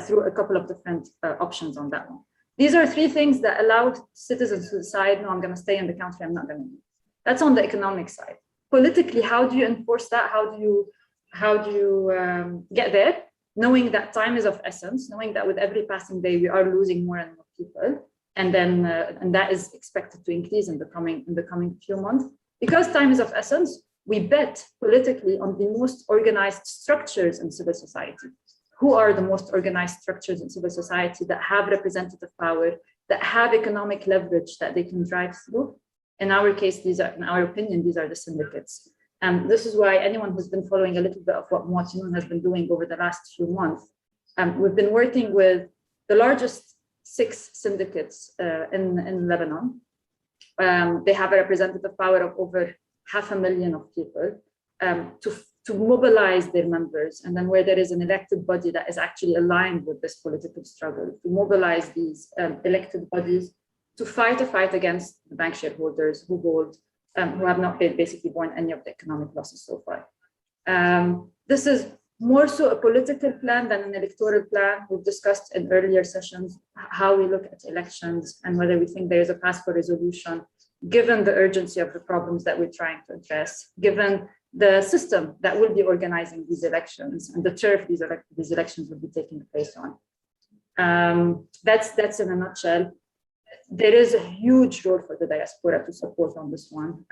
through a couple of different options on that one. These are three things that allow citizens to decide, no, I'm going to stay in the country, I'm not going to leave. That's on the economic side. Politically, how do you enforce that? How do you get there? Knowing that time is of essence, knowing that with every passing day, we are losing more and more people. And then and that is expected to increase in the coming few months. Because time is of essence, we bet politically on the most organized structures in civil society. who are the most organized structures in civil society that have representative power, that have economic leverage that they can drive through. In our case, in our opinion, these are the syndicates. And this is why anyone who's been following a little bit of what Mejtemiin has been doing over the last few months, we've been working with the largest 6 syndicates in Lebanon. They have a representative power of over 500,000 of people to mobilize their members. And then where there is an elected body that is actually aligned with this political struggle, to mobilize these elected bodies to fight a fight against the bank shareholders who hold, who have not basically borne any of the economic losses so far. This is more so a political plan than an electoral plan. We've discussed in earlier sessions how we look at elections and whether we think there is a path for resolution, given the urgency of the problems that we're trying to address, given the system that will be organizing these elections and the turf these elections will be taking place on. That's in a nutshell. There is a huge role for the diaspora to support on this one.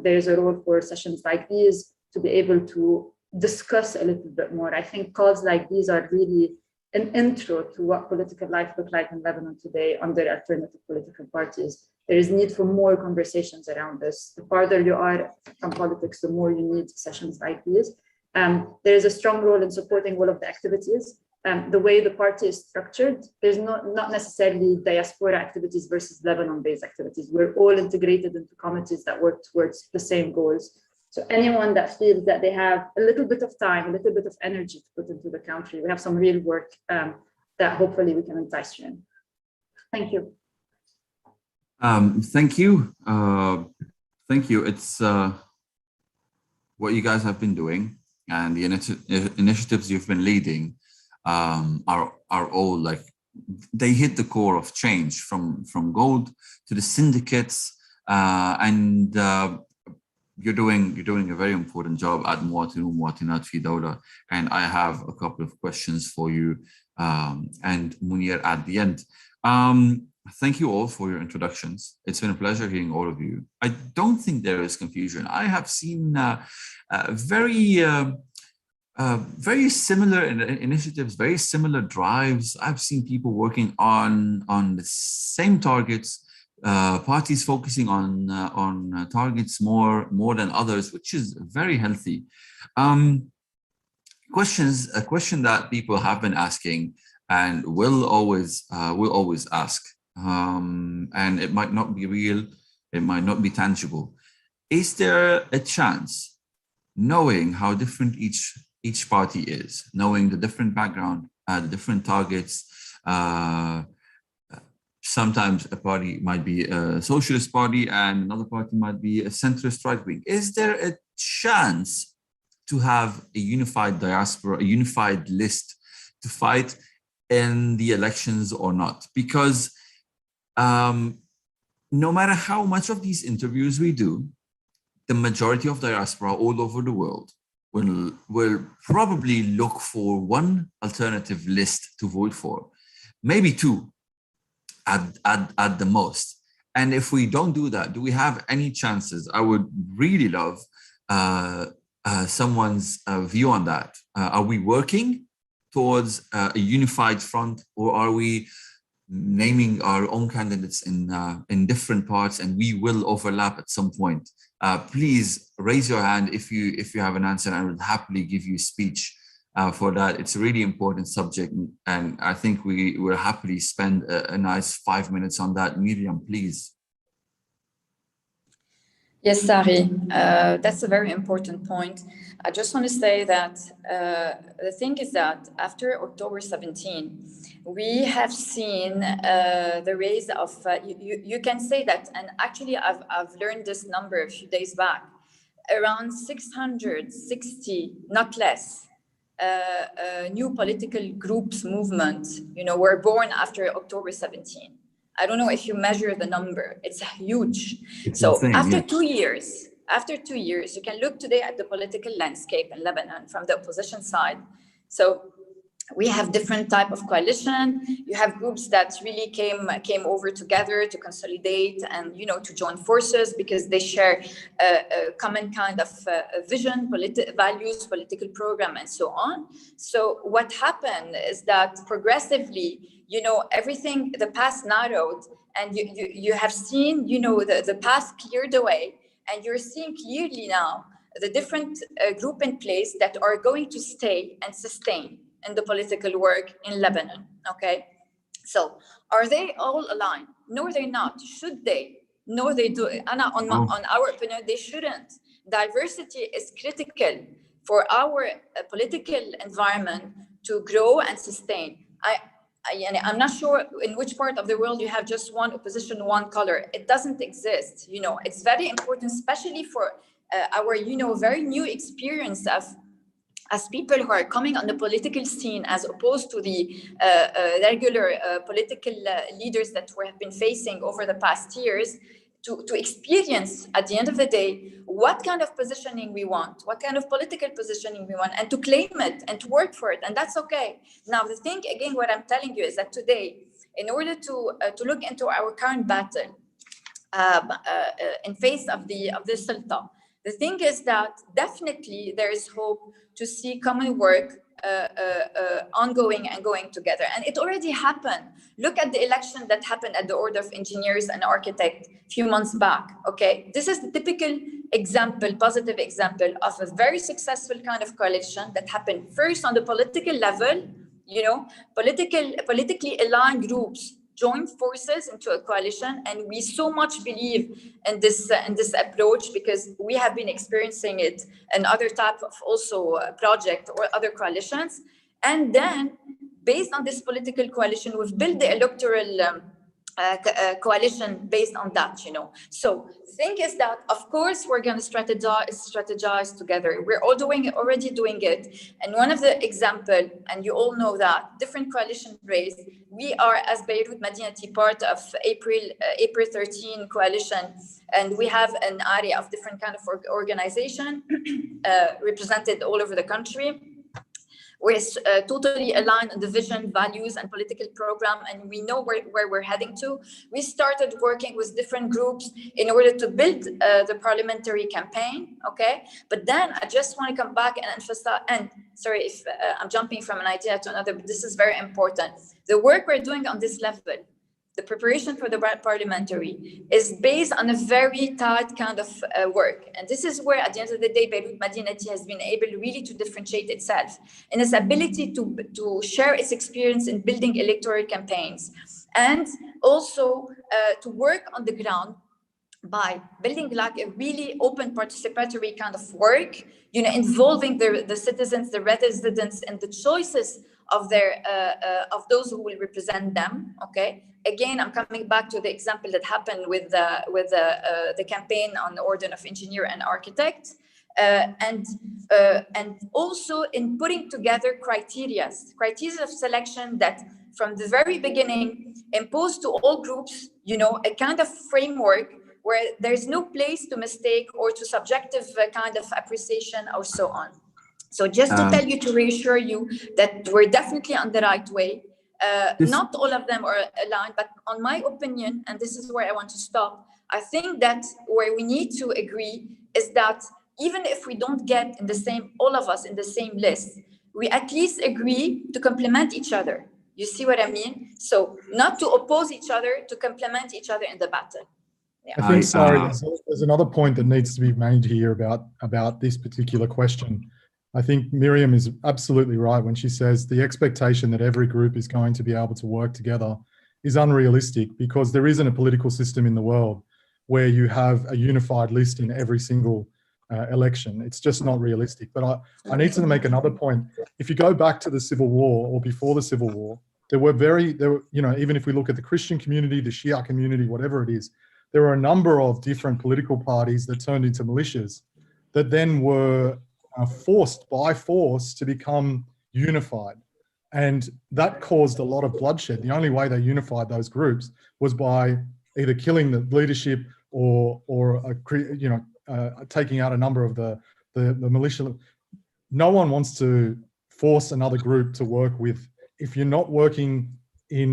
There is a role for sessions like these to be able to discuss a little bit more. I think calls like these are really an intro to what political life looks like in Lebanon today under alternative political parties. There is need for more conversations around this. The farther you are from politics, the more you need sessions like these. There is a strong role in supporting all of the activities. The way the party is structured, there's not necessarily diaspora activities versus Lebanon-based activities. We're all integrated into committees that work towards the same goals. So anyone that feels that they have a little bit of time, a little bit of energy to put into the country, we have some real work that hopefully we can entice you in. Thank you. Thank you. Thank you. It's what you guys have been doing and the initiatives you've been leading are all like, they hit the core of change from gold to the syndicates, and you're doing a very important job at Muwatinat fi Dawla. And I have a couple of questions for you and Munir at the end. Thank you all for your introductions. It's been a pleasure hearing all of you. I don't think there is confusion. I have seen very similar initiatives, very similar drives. I've seen people working on the same targets, parties focusing on targets more than others, which is very healthy. A question that people have been asking and will always ask, and it might not be real, it might not be tangible. Is there a chance, knowing how different each party is, knowing the different background, the different targets, sometimes a party might be a socialist party and another party might be a centrist right wing. Is there a chance to have a unified diaspora, a unified list to fight in the elections or not? Because no matter how much of these interviews we do, the majority of diaspora all over the world will probably look for one alternative list to vote for, maybe two at the most. And if we don't do that, do we have any chances? I would really love someone's view on that. Are we working towards a unified front, or are we naming our own candidates in different parts and we will overlap at some point? Please raise your hand if you have an answer. I would happily give you speech for that. It's a really important subject, and I think we will happily spend a nice 5 minutes on that. Myriam, please. Yes, Sari, that's a very important point. I just want to say that the thing is that after October 17, we have seen the rise of, you can say that, and actually I've learned this number a few days back, around 660, not less, new political groups, movements, were born after October 17. I don't know if you measure the number, it's huge. So insane, after 2 years, you can look today at the political landscape in Lebanon from the opposition side. So we have different type of coalition. You have groups that really came over together to consolidate and, you know, to join forces because they share a common kind of vision, values, political program, and so on. So what happened is that progressively, you know, everything, the path narrowed, and you have seen, you know, the path cleared away, and you're seeing clearly now the different group in place that are going to stay and sustain in the political work in Lebanon, okay? So are they all aligned? No, they're not. Should they? No, they do. On our opinion, they shouldn't. Diversity is critical for our political environment to grow and sustain. I'm not sure in which part of the world you have just one opposition, one color. It doesn't exist. You know, it's very important, especially for our, you know, very new experience of as people who are coming on the political scene, as opposed to the regular political leaders that we have been facing over the past years, to experience at the end of the day what kind of positioning we want, what kind of political positioning we want, and to claim it and to work for it, and that's okay. Now the thing, again, what I'm telling you is that today, in order to look into our current battle in face of the Sultan, the thing is that definitely there is hope to see common work ongoing and going together. And it already happened. Look at the election that happened at the Order of Engineers and Architects a few months back, okay? This is the typical example, positive example of a very successful kind of coalition that happened first on the political level, you know, politically aligned groups joined forces into a coalition, and we so much believe in this approach because we have been experiencing it in other type of also project or other coalitions. And then based on this political coalition, we've built the electoral coalition based on that, you know. So thing is that, of course, we're going to strategize together. We're all already doing it. And one of the example, and you all know that, different coalition raised, we are, as Beirut Madinati, part of April 13 coalition, and we have an area of different kind of organization represented all over the country. We're totally aligned on the vision, values, and political program, and we know where we're heading to. We started working with different groups in order to build the parliamentary campaign, okay? But then I just want to come back and emphasize, and sorry if I'm jumping from an idea to another, but this is very important. The work we're doing on this level, the preparation for the parliamentary, is based on a very tight kind of work. And this is where, at the end of the day, Beirut Madinati has been able really to differentiate itself in its ability to share its experience in building electoral campaigns, and also to work on the ground by building like a really open participatory kind of work, you know, involving the citizens, the residents, and the choices of their of those who will represent them, okay? Again, I'm coming back to the example that happened with the campaign on the Order of Engineer and Architect, and also in putting together criteria of selection that from the very beginning imposed to all groups, you know, a kind of framework where there's no place to mistake or to subjective kind of appreciation or so on. So just to tell you, to reassure you that we're definitely on the right way. Not all of them are aligned, but on my opinion, and this is where I want to stop, I think that where we need to agree is that even if we don't get in the same, all of us in the same list, we at least agree to complement each other. You see what I mean? So not to oppose each other, to complement each other in the battle. Yeah. I think, sorry, there's another point that needs to be made here about this particular question. I think Myriam is absolutely right when she says the expectation that every group is going to be able to work together is unrealistic, because there isn't a political system in the world where you have a unified list in every single election. It's just not realistic. But I need to make another point. If you go back to the Civil War or before the Civil War, there were, you know, even if we look at the Christian community, the Shia community, whatever it is, there were a number of different political parties that turned into militias that then were forced by force to become unified. And that caused a lot of bloodshed. The only way they unified those groups was by either killing the leadership or taking out a number of the militia. No one wants to force another group to work with. If you're not working in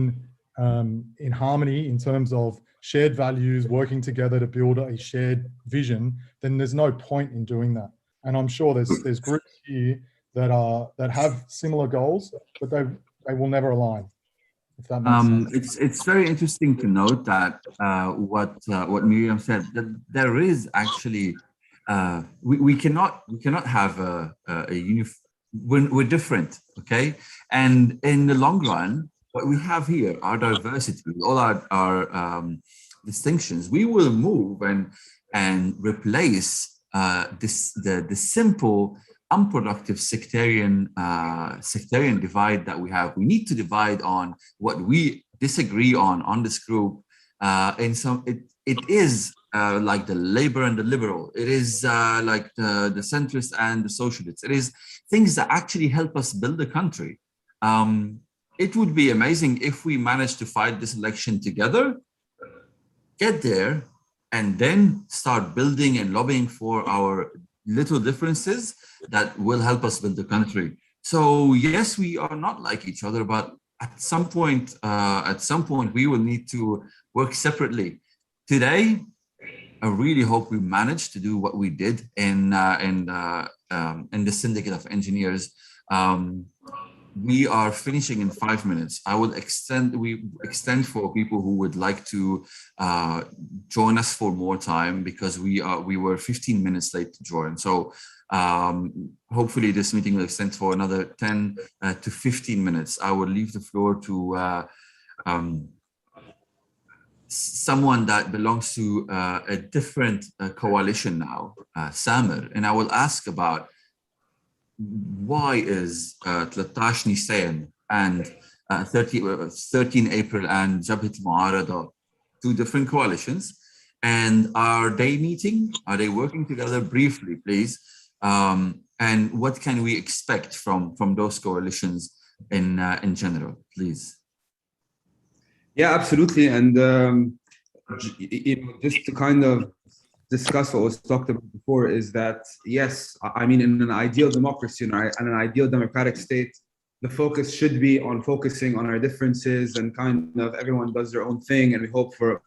harmony in terms of shared values, working together to build a shared vision, then there's no point in doing that. And I'm sure there's groups here that have similar goals, but they will never align. If that makes sense. It's very interesting to note that what Myriam said, that there is actually we cannot have a we're different, okay? And in the long run, what we have here, our diversity, all our distinctions, we will move and replace the simple, unproductive sectarian divide that we have. We need to divide on what we disagree on this group. It is like the labor and the liberal. It is like the centrist and the socialists. It is things that actually help us build a country. It would be amazing if we managed to fight this election together, get there, and then start building and lobbying for our little differences that will help us build the country. So yes, we are not like each other, but at some point we will need to work separately. Today, I really hope we managed to do what we did in the Syndicate of Engineers. We are finishing in 5 minutes. We extend for people who would like to join us for more time, because we were 15 minutes late to join. So hopefully this meeting will extend for another 10 to 15 minutes. I will leave the floor to someone that belongs to a different coalition now, Samer, and I will ask about why is 13 Nisan and 13 April and Jabhat Mu'arada two different coalitions, and are they meeting? Are they working together? Briefly, please. And what can we expect from those coalitions in general, please? Yeah, absolutely. And just to kind of discuss what was talked about before, is that, yes, I mean, in an ideal democracy and an ideal democratic state, the focus should be on focusing on our differences, and kind of everyone does their own thing, and we hope for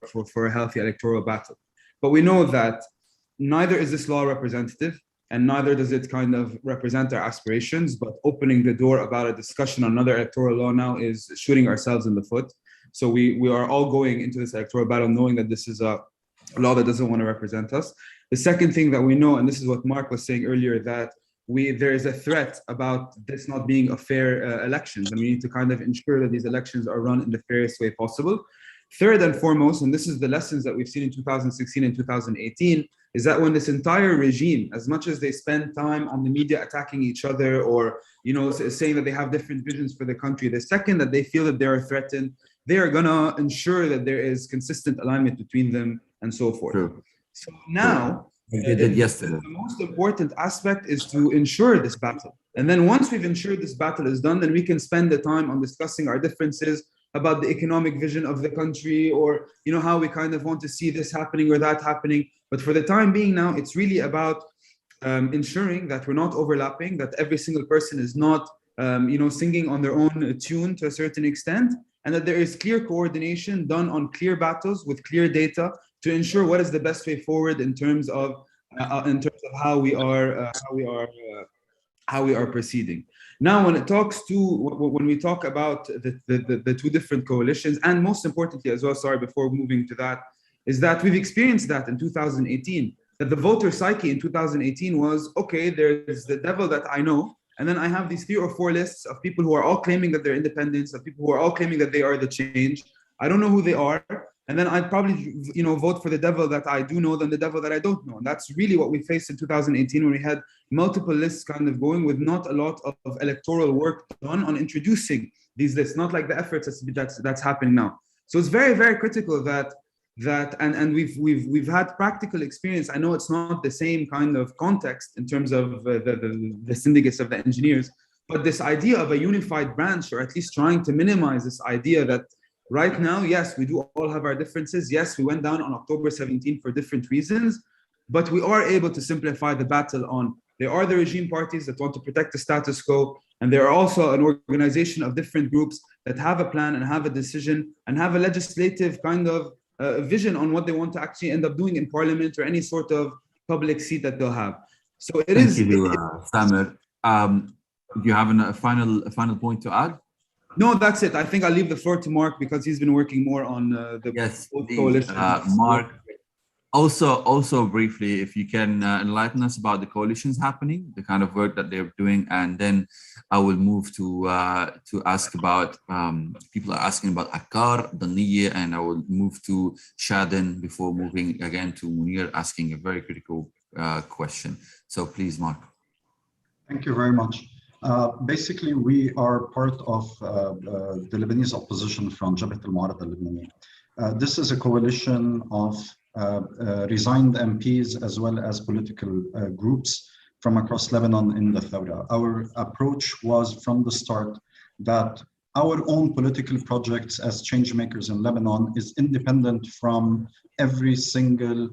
a healthy electoral battle. But we know that neither is this law representative, and neither does it kind of represent our aspirations, but opening the door about a discussion on another electoral law now is shooting ourselves in the foot. So we are all going into this electoral battle knowing that this is a law that doesn't want to represent us. The second thing that we know, and this is what Mark was saying earlier, that there is a threat about this not being a fair elections, and we need to kind of ensure that these elections are run in the fairest way possible. Third and foremost, and this is the lessons that we've seen in 2016 and 2018, is that when this entire regime, as much as they spend time on the media attacking each other, or saying that they have different visions for the country, the second that they feel that they are threatened, they are going to ensure that there is consistent alignment between them and so forth. True. So now, they did yesterday. The most important aspect is to ensure this battle. And then once we've ensured this battle is done, then we can spend the time on discussing our differences about the economic vision of the country, or how we kind of want to see this happening or that happening. But for the time being now, it's really about ensuring that we're not overlapping, that every single person is not singing on their own tune to a certain extent, and that there is clear coordination done on clear battles with clear data to ensure what is the best way forward in terms of how we are proceeding. Now, when we talk about the two different coalitions, and most importantly as well, sorry, before moving to that, is that we've experienced that in 2018, that the voter psyche in 2018 was, okay, there's the devil that I know, and then I have these 3 or 4 lists of people who are all claiming that they're independents, of people who are all claiming that they are the change. I don't know who they are. And then I'd probably, vote for the devil that I do know than the devil that I don't know. And that's really what we faced in 2018, when we had multiple lists kind of going with not a lot of electoral work done on introducing these lists, not like the efforts that's happening now. So it's very, very critical that we've had practical experience. I know it's not the same kind of context in terms of the syndicates of the engineers, but this idea of a unified branch, or at least trying to minimize this idea that right now, yes, we do all have our differences. Yes, we went down on October 17 for different reasons, but we are able to simplify the battle on There are the regime parties that want to protect the status quo, and there are also an organization of different groups that have a plan and have a decision and have a legislative kind of vision on what they want to actually end up doing in parliament or any sort of public seat that they'll have. So it is. Thank you, Samer. Do you have a final point to add? No, that's it. I think I'll leave the floor to Mark because he's been working more on the coalition. Mark, also briefly, if you can enlighten us about the coalitions happening, the kind of work that they're doing, and then I will move to ask about people are asking about Akkar, Daniya, and I will move to Chaden before moving again to Munir asking a very critical question. So please, Mark. Thank you very much. Basically, we are part of the Lebanese opposition from Jabhat al-Mu'arada al-Lebanese. This is a coalition of resigned MPs as well as political groups from across Lebanon in the Thawra. Our approach was from the start that our own political projects as change makers in Lebanon is independent from every single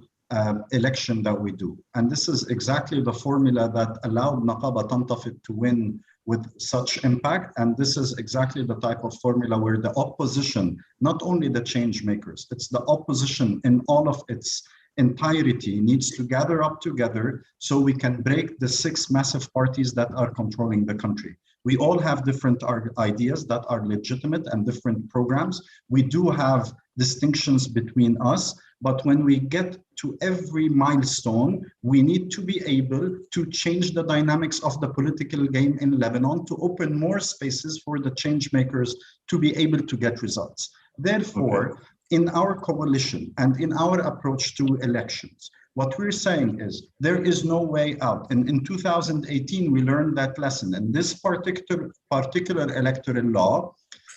election that we do. And this is exactly the formula that allowed Naqaba Tantafit to win with such impact. And this is exactly the type of formula where the opposition, not only the change makers, it's the opposition in all of its entirety needs to gather up together so we can break the 6 massive parties that are controlling the country. We all have different ideas that are legitimate and different programs. We do have distinctions between us, but when we get to every milestone, we need to be able to change the dynamics of the political game in Lebanon to open more spaces for the change makers to be able to get results. Therefore, in our coalition and in our approach to elections, what we're saying is there is no way out. And in 2018, we learned that lesson. And this particular electoral law,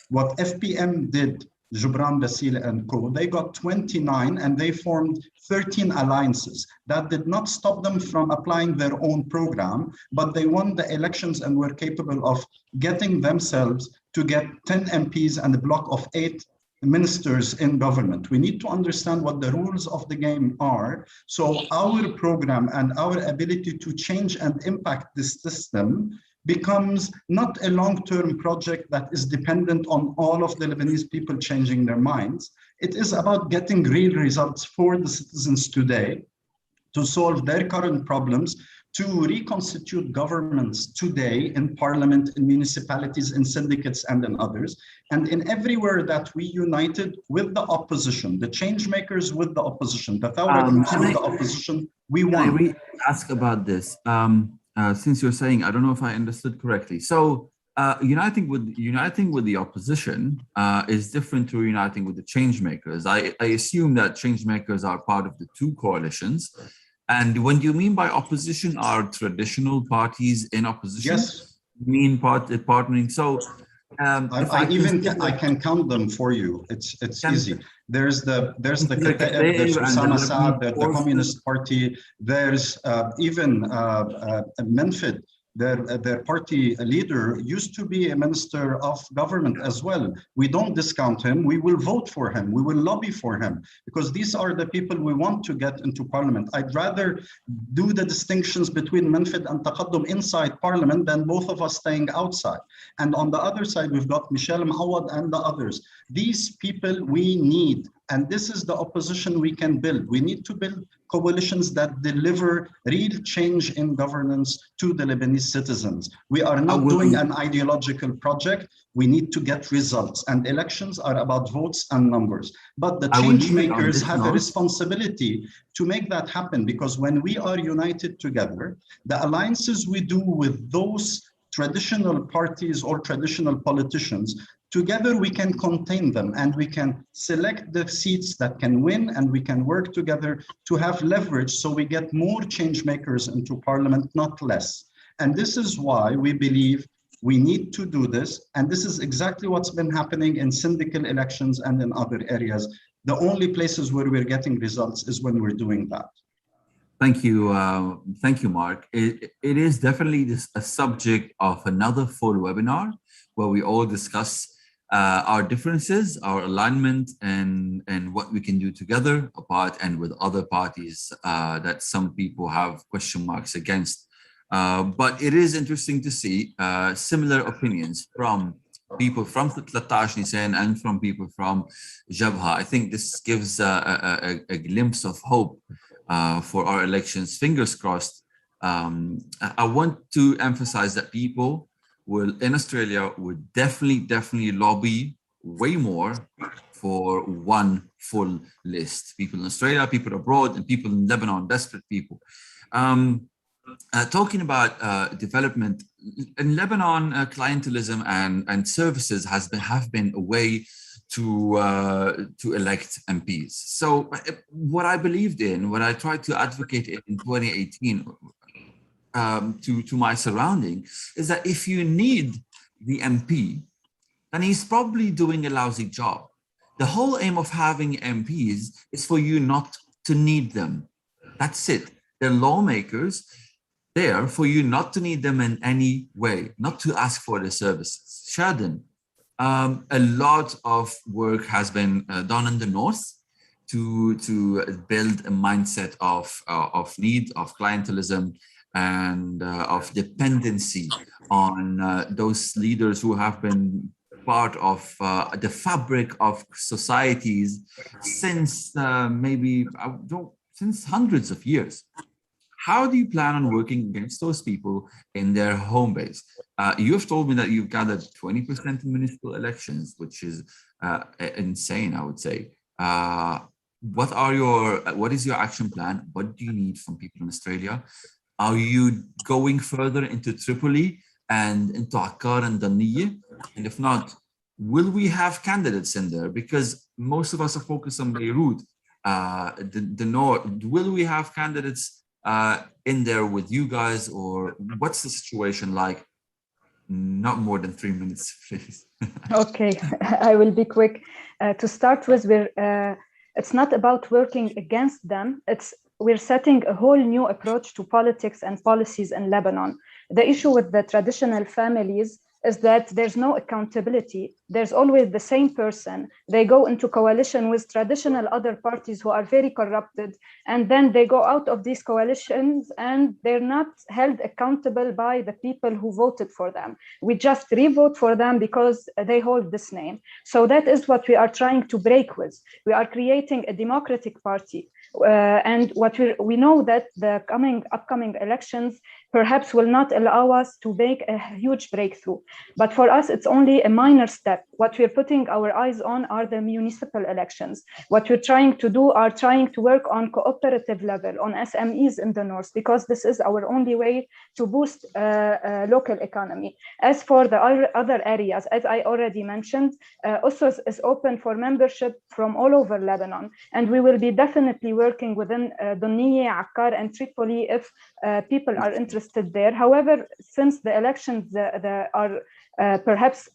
what FPM did, Jubran Basile and co, they got 29 and they formed 13 alliances. That did not stop them from applying their own program, but they won the elections and were capable of getting themselves to get 10 MPs and a block of 8 ministers in government. We need to understand what the rules of the game are. So our program and our ability to change and impact this system becomes not a long-term project that is dependent on all of the Lebanese people changing their minds. It is about getting real results for the citizens today to solve their current problems, to reconstitute governments today in parliament, in municipalities, in syndicates, and in others. And in everywhere that we united with the opposition, the change makers with the opposition, the Thawra groups with the opposition, we won. Can I ask about this? Since you're saying, I don't know if I understood correctly. So uniting with the opposition is different to uniting with the change makers. I assume that change makers are part of the 2 coalitions. And when you mean by opposition, are traditional parties in opposition? Yes. You mean partnering? So I can count them for you. It's easy. There's the Kataib, there's Osama Saab, there's the Communist Party. There's even Menfid. Their party leader used to be a minister of government as well. We don't discount him. We will vote for him. We will lobby for him because these are the people we want to get into parliament. I'd rather do the distinctions between Menfid and Taqaddom inside parliament than both of us staying outside. And on the other side, we've got Michel Mawad and the others. These people we need. And this is the opposition we can build. We need to build coalitions that deliver real change in governance to the Lebanese citizens. We are not doing an ideological project. We need to get results. And elections are about votes and numbers. But the change makers have a responsibility to make that happen, because when we are united together, the alliances we do with those traditional parties or traditional politicians, together we can contain them and we can select the seats that can win, and we can work together to have leverage so we get more change makers into parliament, not less. And this is why we believe we need to do this. And this is exactly what's been happening in syndical elections and in other areas. The only places where we're getting results is when we're doing that. Thank you, Mark. It is definitely a subject of another full webinar where we all discuss our differences, our alignment, and what we can do together apart and with other parties that some people have question marks against. But it is interesting to see similar opinions from people from 13 Nisan and from people from Jabha. I think this gives a glimpse of hope for our elections. Fingers crossed. I want to emphasize that people in Australia would definitely lobby way more for one full list. People in Australia, people abroad, and people in Lebanon, desperate people. Talking about development in Lebanon, clientelism and services have been a way to elect MPs. So what I believed in, what I tried to advocate in 2018 to my surrounding, is that if you need the MP, then he's probably doing a lousy job. The whole aim of having MPs is for you not to need them. That's it. They're lawmakers there for you not to need them in any way, not to ask for the services. Chaden, a lot of work has been done in the north to build a mindset of need, of clientelism, and of dependency on those leaders who have been part of the fabric of societies since since hundreds of years. How do you plan on working against those people in their home base? You have told me that you've gathered 20% in municipal elections, which is insane, I would say. What is your action plan? What do you need from people in Australia? Are you going further into Tripoli and into Akkar and Daniye? And if not, will we have candidates in there? Because most of us are focused on Beirut, the north. Will we have candidates in there with you guys, or what's the situation like? Not more than 3 minutes, please. Okay, I will be quick. To start with, it's not about working against them. We're setting a whole new approach to politics and policies in Lebanon. The issue with the traditional families is that there's no accountability. There's always the same person. They go into coalition with traditional other parties who are very corrupted, and then they go out of these coalitions and they're not held accountable by the people who voted for them. We just re-vote for them because they hold this name. So that is what we are trying to break with. We are creating a democratic party. And what we know that the upcoming elections perhaps will not allow us to make a huge breakthrough. But for us, it's only a minor step. What we're putting our eyes on are the municipal elections. What we're trying to do are trying to work on cooperative level, on SMEs in the north, because this is our only way to boost local economy. As for the other areas, as I already mentioned, Osos is open for membership from all over Lebanon, and we will be definitely working within Doniye, Akkar, and Tripoli if people are interested there. However, since the elections are perhaps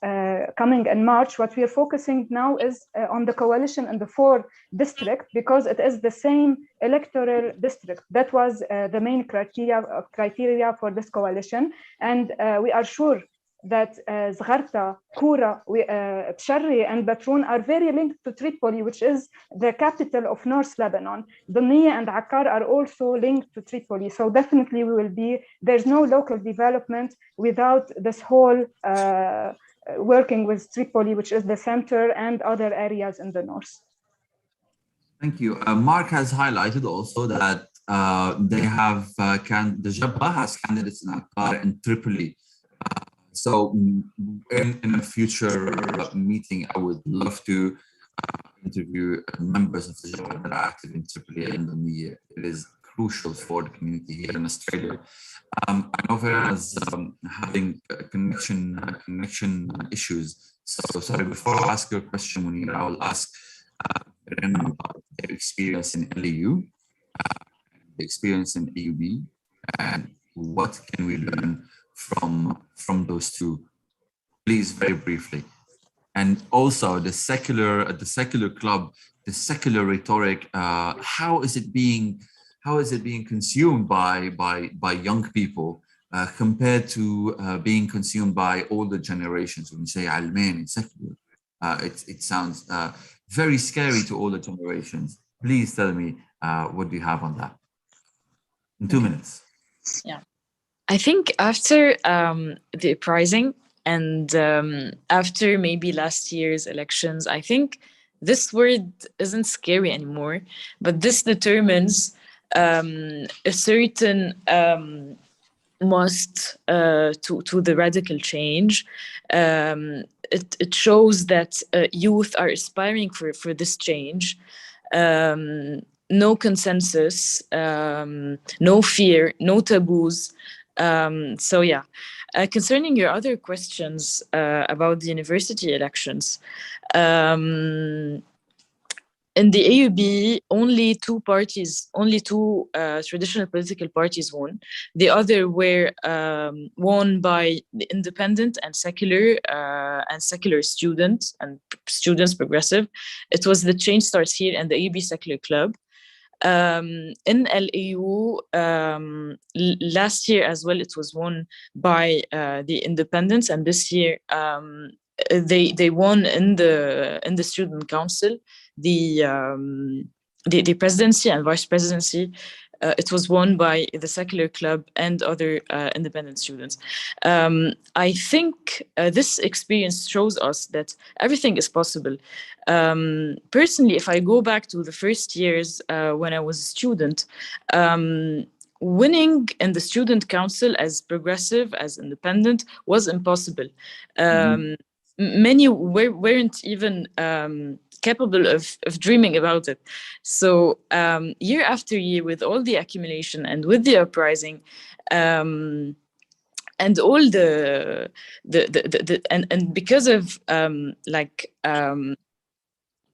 coming in March, what we are focusing now is on the coalition in the 4 districts, because it is the same electoral district. That was the main criteria for this coalition. And we are sure that Zgharta, Kura, Bsharri, and Batroun are very linked to Tripoli, which is the capital of North Lebanon. Doniye and Akkar are also linked to Tripoli. So definitely there's no local development without this whole working with Tripoli, which is the center, and other areas in the north. Thank you. Mark has highlighted also that they have, the Jabha has candidates in Akkar and Tripoli. So in a future meeting, I would love to interview members of the Jabha that are active in Tripoli and Daniye. It is crucial for the community here in Australia. I know Verena is having connection issues. So sorry, before I ask your question, I will ask Verena about their experience in LEU, the experience in AUB, and what can we learn from those two, please, very briefly. And also the secular club, the secular rhetoric, how is it being consumed by young people compared to being consumed by older generations? When you say Almain, secular, it sounds very scary to older generations. Please tell me, what do you have on that? In 2 minutes. Yeah. I think after the uprising and after maybe last year's elections, I think this word isn't scary anymore, but this determines a certain must to the radical change. It shows that youth are aspiring for this change. No consensus, no fear, no taboos. So yeah, concerning your other questions about the university elections, in the AUB, only two traditional political parties won. The other were won by the independent and secular students and students progressive. It was the Change Starts Here and the AUB Secular Club. In LAU, last year as well, it was won by the independents, and this year they won in the student council the presidency and vice presidency. It was won by the secular club and other independent students. I think this experience shows us that everything is possible. Personally, if I go back to the first years when I was a student, winning in the student council as progressive, as independent, was impossible. Many weren't even capable of dreaming about it. So year after year, with all the accumulation and with the uprising, and all the because of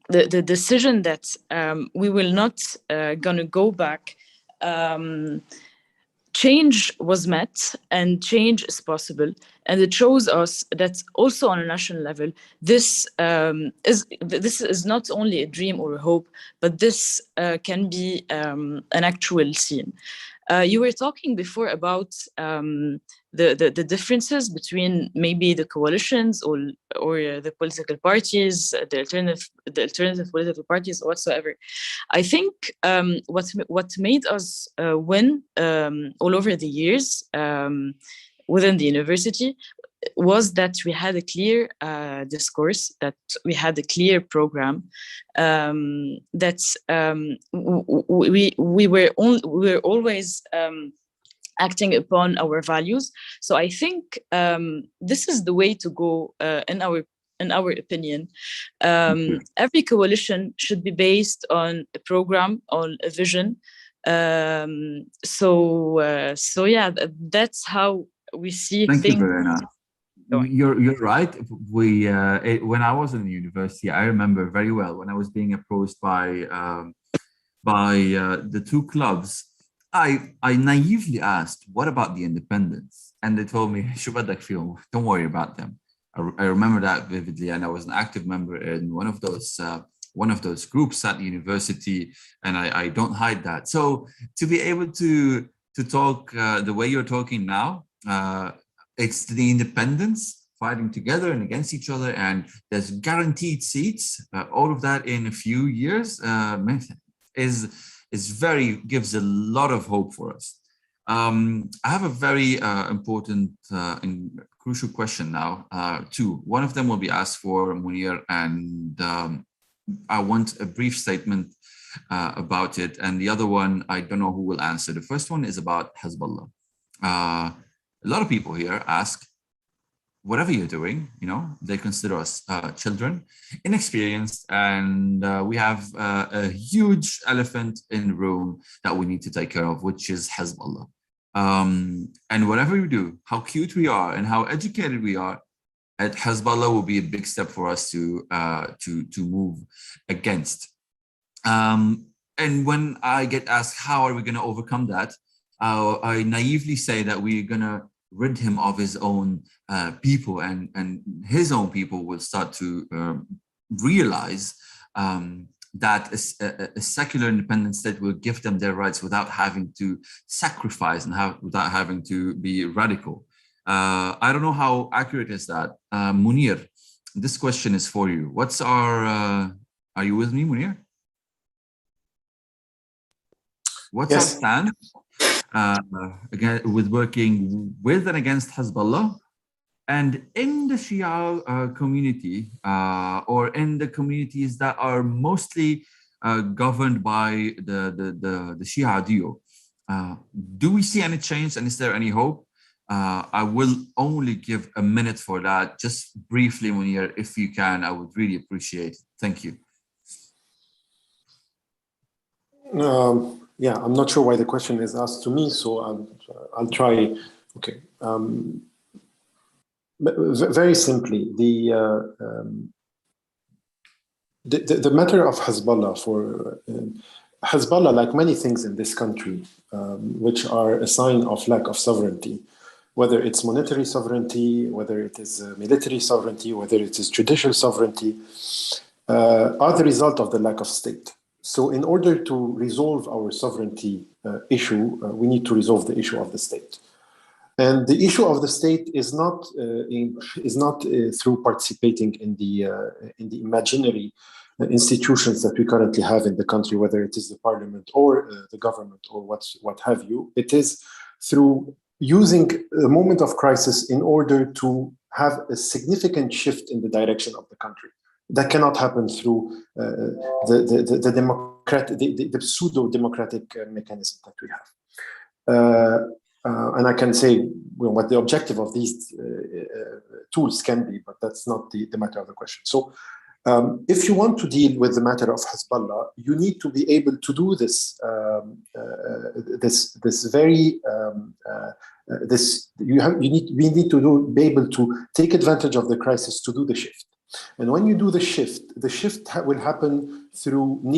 the decision that we will not gonna go back, change was met and change is possible. And it shows us that also on a national level, this is not only a dream or a hope, but this can be an actual scene. You were talking before about the differences between maybe the coalitions or the political parties, the alternative political parties or whatsoever. I think what made us win all over the years within the university was that we had a clear discourse, that we had a clear program, that we were always acting upon our values. So I think this is the way to go in our opinion. Every coalition should be based on a program, on a vision. So yeah, that's how we see things. Thank you, Verena. You're right. When I was in the university, I remember very well when I was being approached by the two clubs. I naively asked, "What about the independents?" And they told me, "Don't worry about them." I remember that vividly, and I was an active member in one of those groups at the university, and I don't hide that. So to be able to talk the way you're talking now, it's the independents fighting together and against each other, and there's guaranteed seats. All of that in a few years gives a lot of hope for us. I have a very important and crucial question now, two. One of them will be asked for Munir, and I want a brief statement about it. And the other one, I don't know who will answer. The first one is about Hezbollah. A lot of people here ask, whatever you're doing, they consider us children, inexperienced, and we have a huge elephant in the room that we need to take care of, which is Hezbollah. And whatever we do, how cute we are and how educated we are, at Hezbollah will be a big step for us to move against. And when I get asked, how are we going to overcome that? I naively say that we're going to rid him of his own people, and his own people will start to realize that a secular independent state will give them their rights without having to sacrifice and without having to be radical. I don't know how accurate is that. Munir, this question is for you. What's our, are you with me, Munir? What's our stand? again, with working with and against Hezbollah. And in the Shia community, or in the communities that are mostly governed by the Shia duo, do we see any change, and is there any hope? I will only give a minute for that. Just briefly, Munir, if you can, I would really appreciate it. Thank you. Yeah, I'm not sure why the question is asked to me, so I'll try. Okay. Very simply, the matter of Hezbollah Hezbollah, like many things in this country, which are a sign of lack of sovereignty, whether it's monetary sovereignty, whether it is military sovereignty, whether it is judicial sovereignty, are the result of the lack of state. So in order to resolve our sovereignty issue, we need to resolve the issue of the state. And the issue of the state is not through participating in the imaginary institutions that we currently have in the country, whether it is the parliament or the government or what have you. It is through using a moment of crisis in order to have a significant shift in the direction of the country. That cannot happen through the pseudo-democratic mechanism that we have. And I can say what the objective of these tools can be, but that's not the matter of the question. So if you want to deal with the matter of Hezbollah, you need to be able to do this. We need to be able to take advantage of the crisis to do the shift. And when you do the shift will happen through a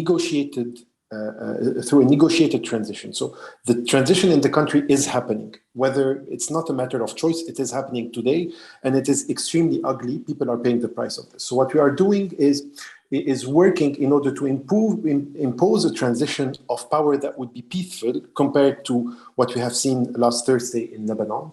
negotiated transition. So the transition in the country is happening, whether it's not a matter of choice, it is happening today, and it is extremely ugly. People are paying the price of this. So what we are doing is working in order to impose a transition of power that would be peaceful compared to what we have seen last Thursday in Lebanon.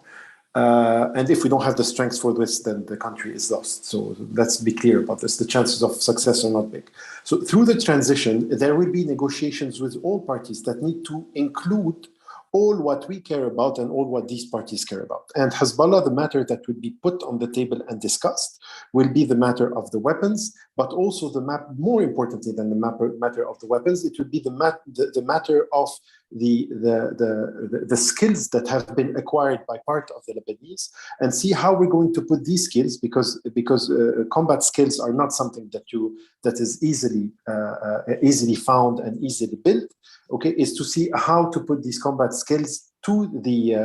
And if we don't have the strength for this, then the country is lost. So let's be clear about this. The chances of success are not big. So through the transition, there will be negotiations with all parties that need to include all what we care about and all what these parties care about. And Hezbollah, the matter that will be put on the table and discussed will be the matter of the weapons, but also more importantly than the matter of the weapons, it will be the matter of the skills that have been acquired by part of the Lebanese, and see how we're going to put these skills, because combat skills are not something that is easily found and easily built. Okay, is to see how to put these combat skills to the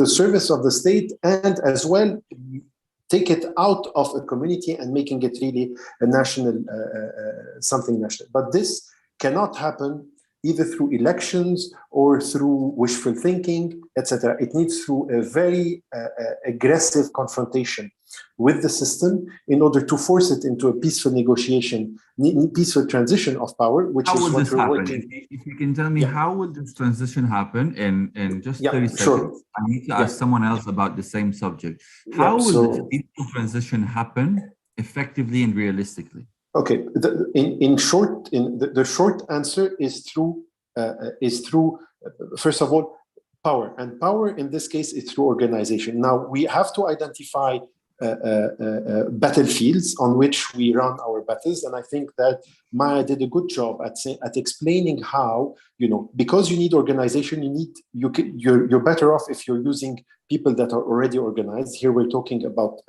service of the state, and as well take it out of a community and making it really a national, something national. But this cannot happen either through elections or through wishful thinking, etc. It needs through a very aggressive confrontation with the system in order to force it into a peaceful negotiation, peaceful transition of power, which is what we're working. If you can tell me, how will this transition happen in just 30 seconds? Sure. I need to ask someone else about the same subject. How will this peaceful transition happen effectively and realistically? Okay, the short answer is through first of all, power. And power in this case is through organization. Now, we have to identify battlefields on which we run our battles. And I think that Maya did a good job at explaining how, because you need organization, you're better off if you're using people that are already organized. Here we're talking about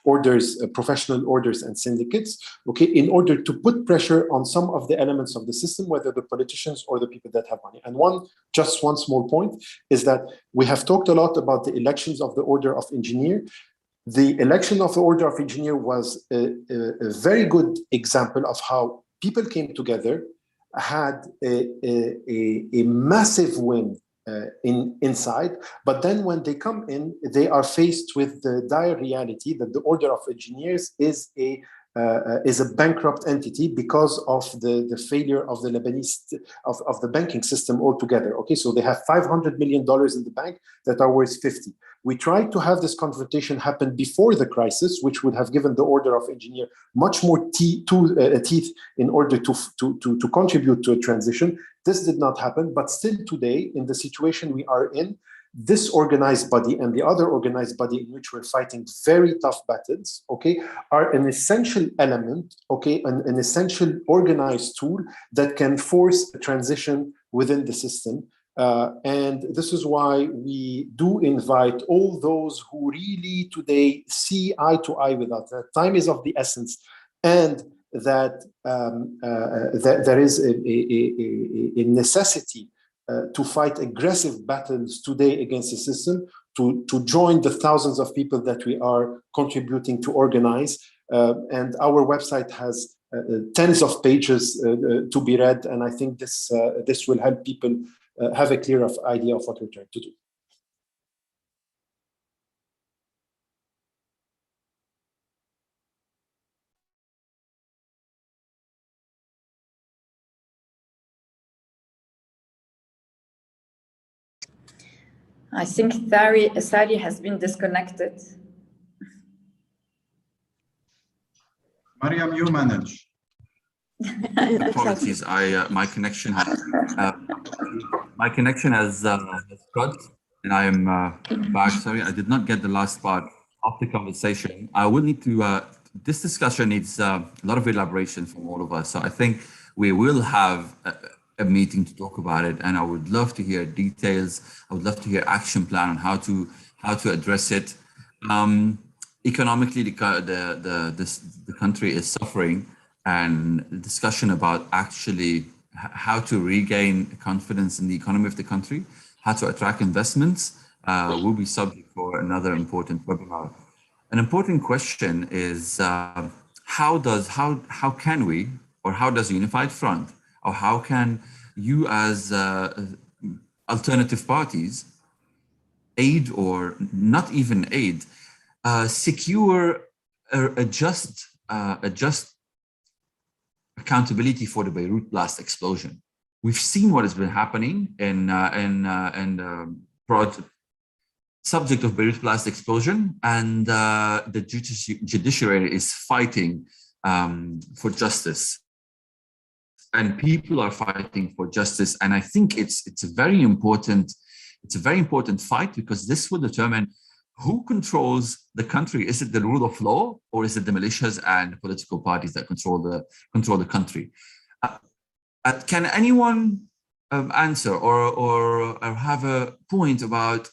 orders, professional orders and syndicates, okay, in order to put pressure on some of the elements of the system, whether the politicians or the people that have money. And one small point is that we have talked a lot about the elections of the Order of Engineer. The election of the Order of Engineer was a very good example of how people came together, had a massive win inside, but then when they come in, they are faced with the dire reality that the Order of Engineers is a is a bankrupt entity because of the failure of the Lebanese of the banking system altogether. Okay, so they have $500 million in the bank that are worth 50. We tried to have this confrontation happen before the crisis, which would have given the order of engineer much more teeth in order to contribute to a transition. This did not happen, but still today, in the situation we are in, this organized body and the other organized body in which we're fighting very tough battles, okay, are an essential element, okay, an essential organized tool that can force a transition within the system. And this is why we do invite all those who really today see eye to eye with us. That time is of the essence, and that there is a necessity to fight aggressive battles today against the system, to join the thousands of people that we are contributing to organize. And our website has tens of pages to be read, and I think this will help people have a clear idea of what we're trying to do. I think Sari has been disconnected. Myriam, you manage. Apologies, my connection has cut, and I am back. Sorry, I did not get the last part of the conversation. I will need to. This discussion needs a lot of elaboration from all of us. So I think we will have a meeting to talk about it, and I would love to hear details. I would love to hear action plan on how to address it. Economically, the country is suffering, and the discussion about actually how to regain confidence in the economy of the country, how to attract investments, will be subject for another important webinar. An important question is how can we, or how does Unified Front, or how can you as alternative parties aid, or not even aid, secure a just accountability for the Beirut blast explosion? We've seen what has been happening in subject of Beirut blast explosion, and the judiciary is fighting for justice, and people are fighting for justice. And I think it's a very important fight, because this will determine who controls the country. Is it the rule of law, or is it the militias and political parties that control the country? Can anyone answer or have a point about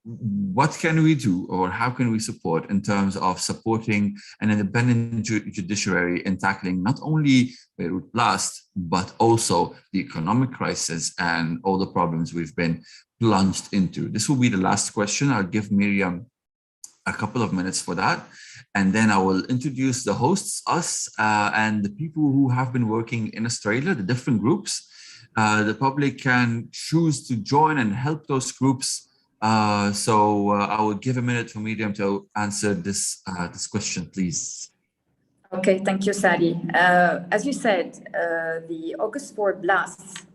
what can we do, or how can we support in terms of supporting an independent judiciary in tackling not only Beirut blast, but also the economic crisis and all the problems we've been plunged into? This will be the last question. I'll give Myriam a couple of minutes for that, and then I will introduce the hosts, us, and the people who have been working in Australia, the different groups. The public can choose to join and help those groups. So I will give a minute for Myriam to answer this question, please. Okay, thank you, Sari. As you said, the August 4 blast,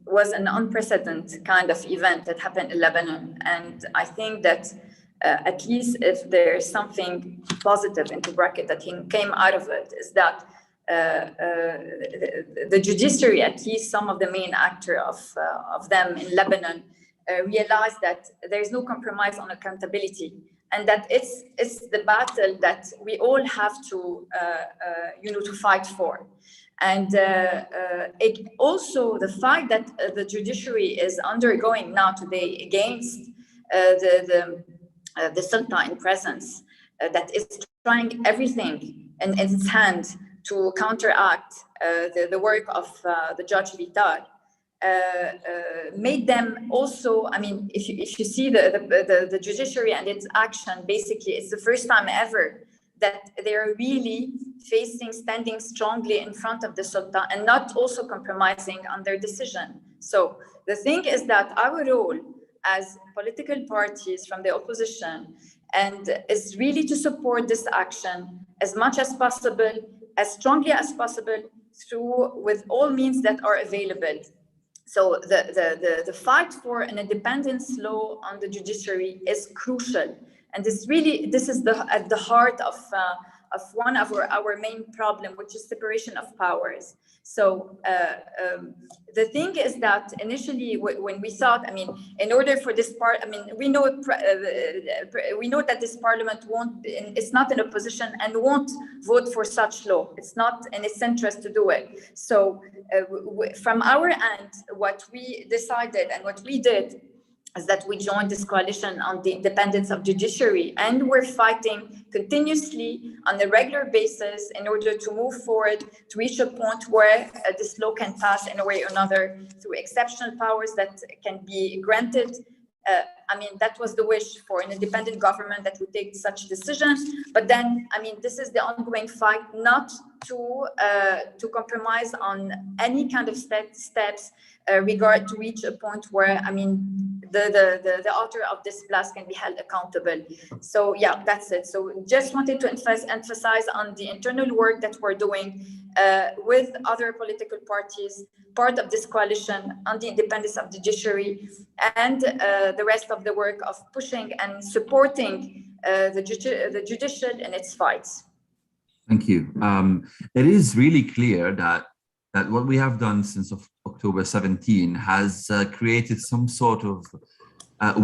was an unprecedented kind of event that happened in Lebanon. And I think that at least if there is something positive into bracket that came out of it, is that the judiciary, at least some of the main actors of them in Lebanon, realized that there is no compromise on accountability, and that it's the battle that we all have to to fight for. And it also the fact that the judiciary is undergoing now today against the Sultan in presence, that is trying everything in its hand to counteract the work of the Judge Vitar, made them also, if you see the judiciary and its action, basically it's the first time ever that they're really standing strongly in front of the Sultan and not also compromising on their decision. So the thing is that our role as political parties from the opposition, and is really to support this action as much as possible, as strongly as possible, with all means that are available. So the fight for an independence law on the judiciary is crucial, and this is at the heart of one of our main problem, which is separation of powers. So the thing is that initially when we thought, I mean, in order for this part, I mean, we know that this parliament it's not in a position and won't vote for such law. It's not in its interest to do it. So from our end, what we decided and what we did is that we joined this coalition on the independence of judiciary, and we're fighting continuously on a regular basis in order to move forward to reach a point where this law can pass in a way or another through exceptional powers that can be granted. I mean, that was the wish for an independent government that would take such decisions. But then, I mean, this is the ongoing fight, not to compromise on any kind of steps to reach a point where, I mean, the author of this blast can be held accountable. So yeah, that's it. So just wanted to emphasize on the internal work that we're doing with other political parties, part of this coalition on the independence of the judiciary, and the rest of the work of pushing and supporting the judicial in its fights. Thank you. It is really clear that what we have done since October 17 has created some sort of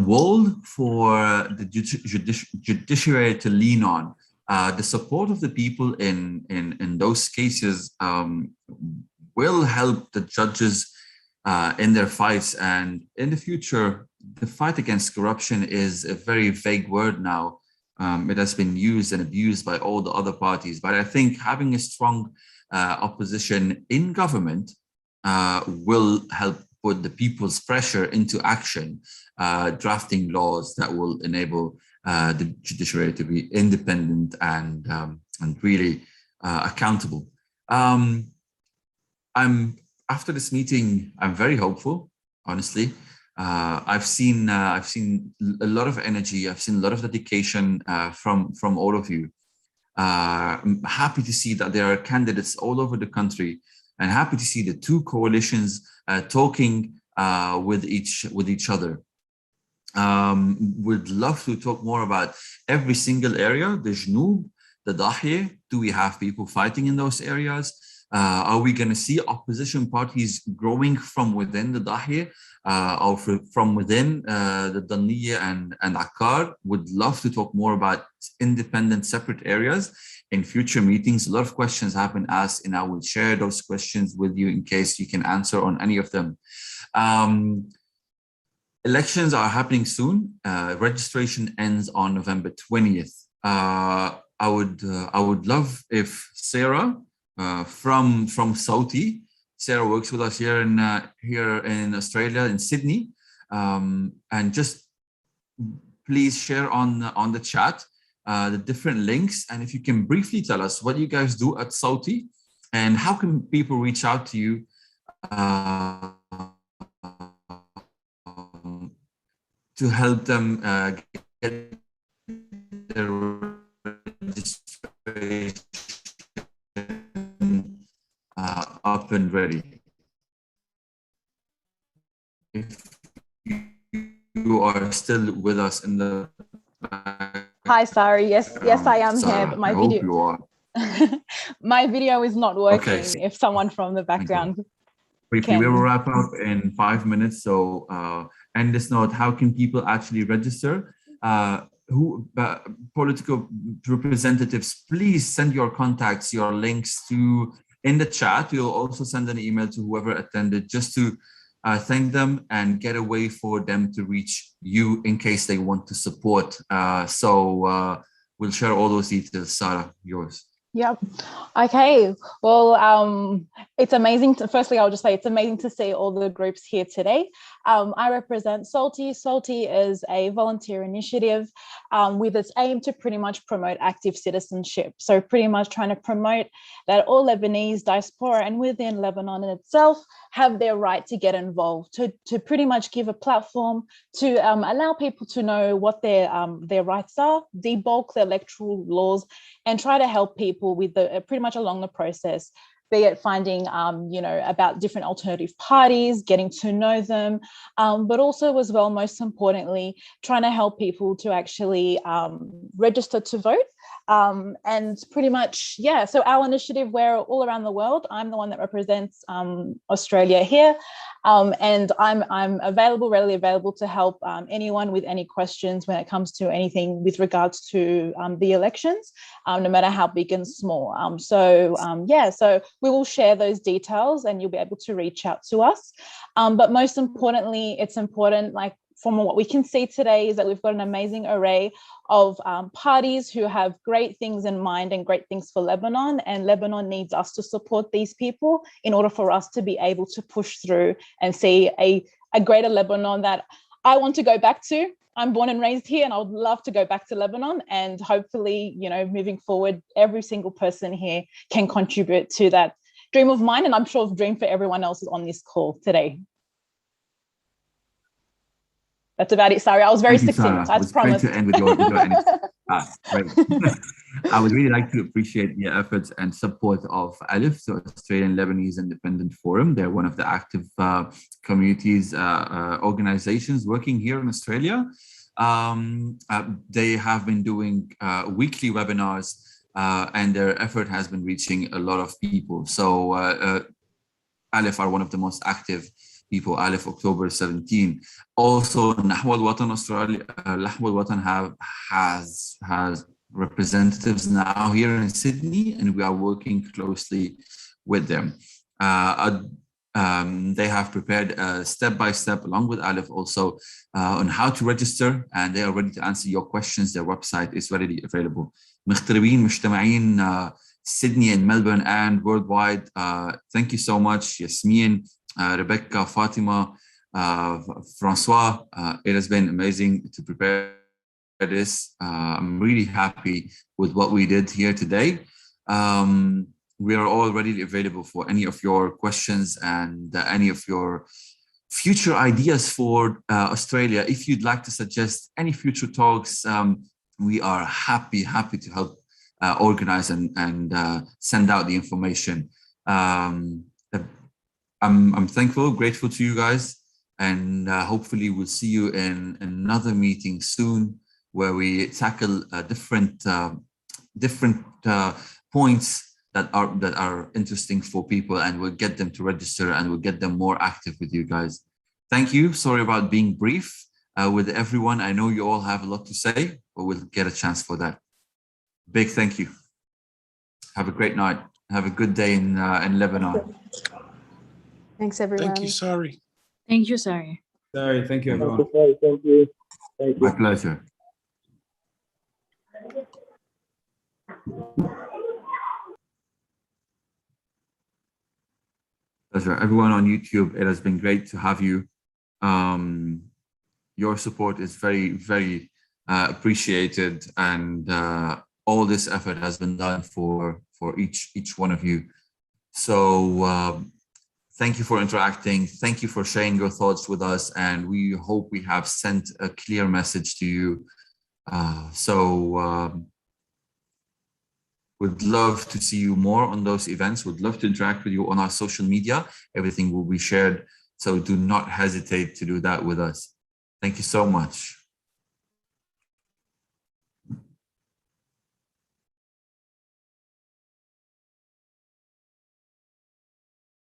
wall for the judiciary to lean on. The support of the people in those cases will help the judges in their fights. And in the future, the fight against corruption is a very vague word now. It has been used and abused by all the other parties. But I think having a strong opposition in government will help put the people's pressure into action, drafting laws that will enable the judiciary to be independent and really accountable. After this meeting, I'm very hopeful, honestly. I've seen a lot of energy. I've seen a lot of dedication from all of you. I'm happy to see that there are candidates all over the country, and happy to see the two coalitions talking with each other. Would love to talk more about every single area, the Jnoub, the Dahiya. Do we have people fighting in those areas? Are we going to see opposition parties growing from within the Dahiya or from within the Daniya and Akkar? Would love to talk more about independent, separate areas in future meetings. A lot of questions have been asked, and I will share those questions with you in case you can answer on any of them. Elections are happening soon. Registration ends on November 20th. I would love if Sarah from Saudi, Sarah works with us here in Australia, in Sydney, and just please share on the chat the different links, and if you can briefly tell us what you guys do at Saudi and how can people reach out to you to help them get their registration up and ready. If you are still with us in the Hi, Sari. Yes, I am Sarah, here, but my I video hope you are. my video is not working. Okay. If someone from the background Briefly, we will wrap up in 5 minutes. So, end this note: how can people actually register? Political representatives, please send your contacts, your links in the chat. We'll also send an email to whoever attended just to thank them and get a way for them to reach you in case they want to support. So we'll share all those details. Sarah, yours. Yep. Okay. Well, it's amazing firstly, I'll just say it's amazing to see all the groups here today. I represent Salty. Salty is a volunteer initiative with its aim to pretty much promote active citizenship. So pretty much trying to promote that all Lebanese diaspora and within Lebanon in itself have their right to get involved, to pretty much give a platform to allow people to know what their rights are, debulk the electoral laws, and try to help people with pretty much along the process, be it finding, about different alternative parties, getting to know them, but also as well, most importantly, trying to help people to actually register to vote. And pretty much, yeah, so our initiative, we're all around the world. I'm the one that represents Australia here. And I'm readily available to help anyone with any questions when it comes to anything with regards to the elections, no matter how big and small. So we will share those details and you'll be able to reach out to us. But most importantly, it's important, like from what we can see today, is that we've got an amazing array of parties who have great things in mind and great things for Lebanon, and Lebanon needs us to support these people in order for us to be able to push through and see a greater Lebanon that I want to go back to. I'm born and raised here and I would love to go back to Lebanon, and hopefully, moving forward, every single person here can contribute to that dream of mine, and I'm sure of dream for everyone else on this call today. That's about it. Sorry, I was very succinct. I promise. Great to end with your great. I would really like to appreciate the efforts and support of ALIF, so Australian Lebanese Independent Forum. They're one of the active communities, organizations working here in Australia. They have been doing weekly webinars, and their effort has been reaching a lot of people. So ALIF are one of the most active people. ALIF October 17. Also, Nahwa al-Watan Australia, Nahwa al-Watan has representatives now here in Sydney, and we are working closely with them. They have prepared step-by-step, along with ALIF also, on how to register, and they are ready to answer your questions. Their website is readily available. Meghterbin, Mejtemiin, Sydney and Melbourne and worldwide. Thank you so much, Yasmin, Rebecca, Fatima, Francois. It has been amazing to prepare this. I'm really happy with what we did here today. We are all readily available for any of your questions and any of your future ideas for Australia. If you'd like to suggest any future talks, we are happy to help organize and send out the information. I'm thankful, grateful to you guys, and hopefully we'll see you in another meeting soon where we tackle different points that are interesting for people, and we'll get them to register and we'll get them more active with you guys. Thank you. Sorry about being brief with everyone. I know you all have a lot to say, but we'll get a chance for that. Big thank you. Have a great night. Have a good day in Lebanon. Thanks, everyone. Thank you, Sari. Thank you, Sari. Sari, thank you, everyone. Thank you. Thank you. My pleasure. Pleasure. Everyone on YouTube, it has been great to have you. Your support is very, very appreciated, and all this effort has been done for each one of you. So thank you for interacting. Thank you for sharing your thoughts with us, and we hope we have sent a clear message to you. We'd love to see you more on those events. We'd love to interact with you on our social media. Everything will be shared, so do not hesitate to do that with us. Thank you so much.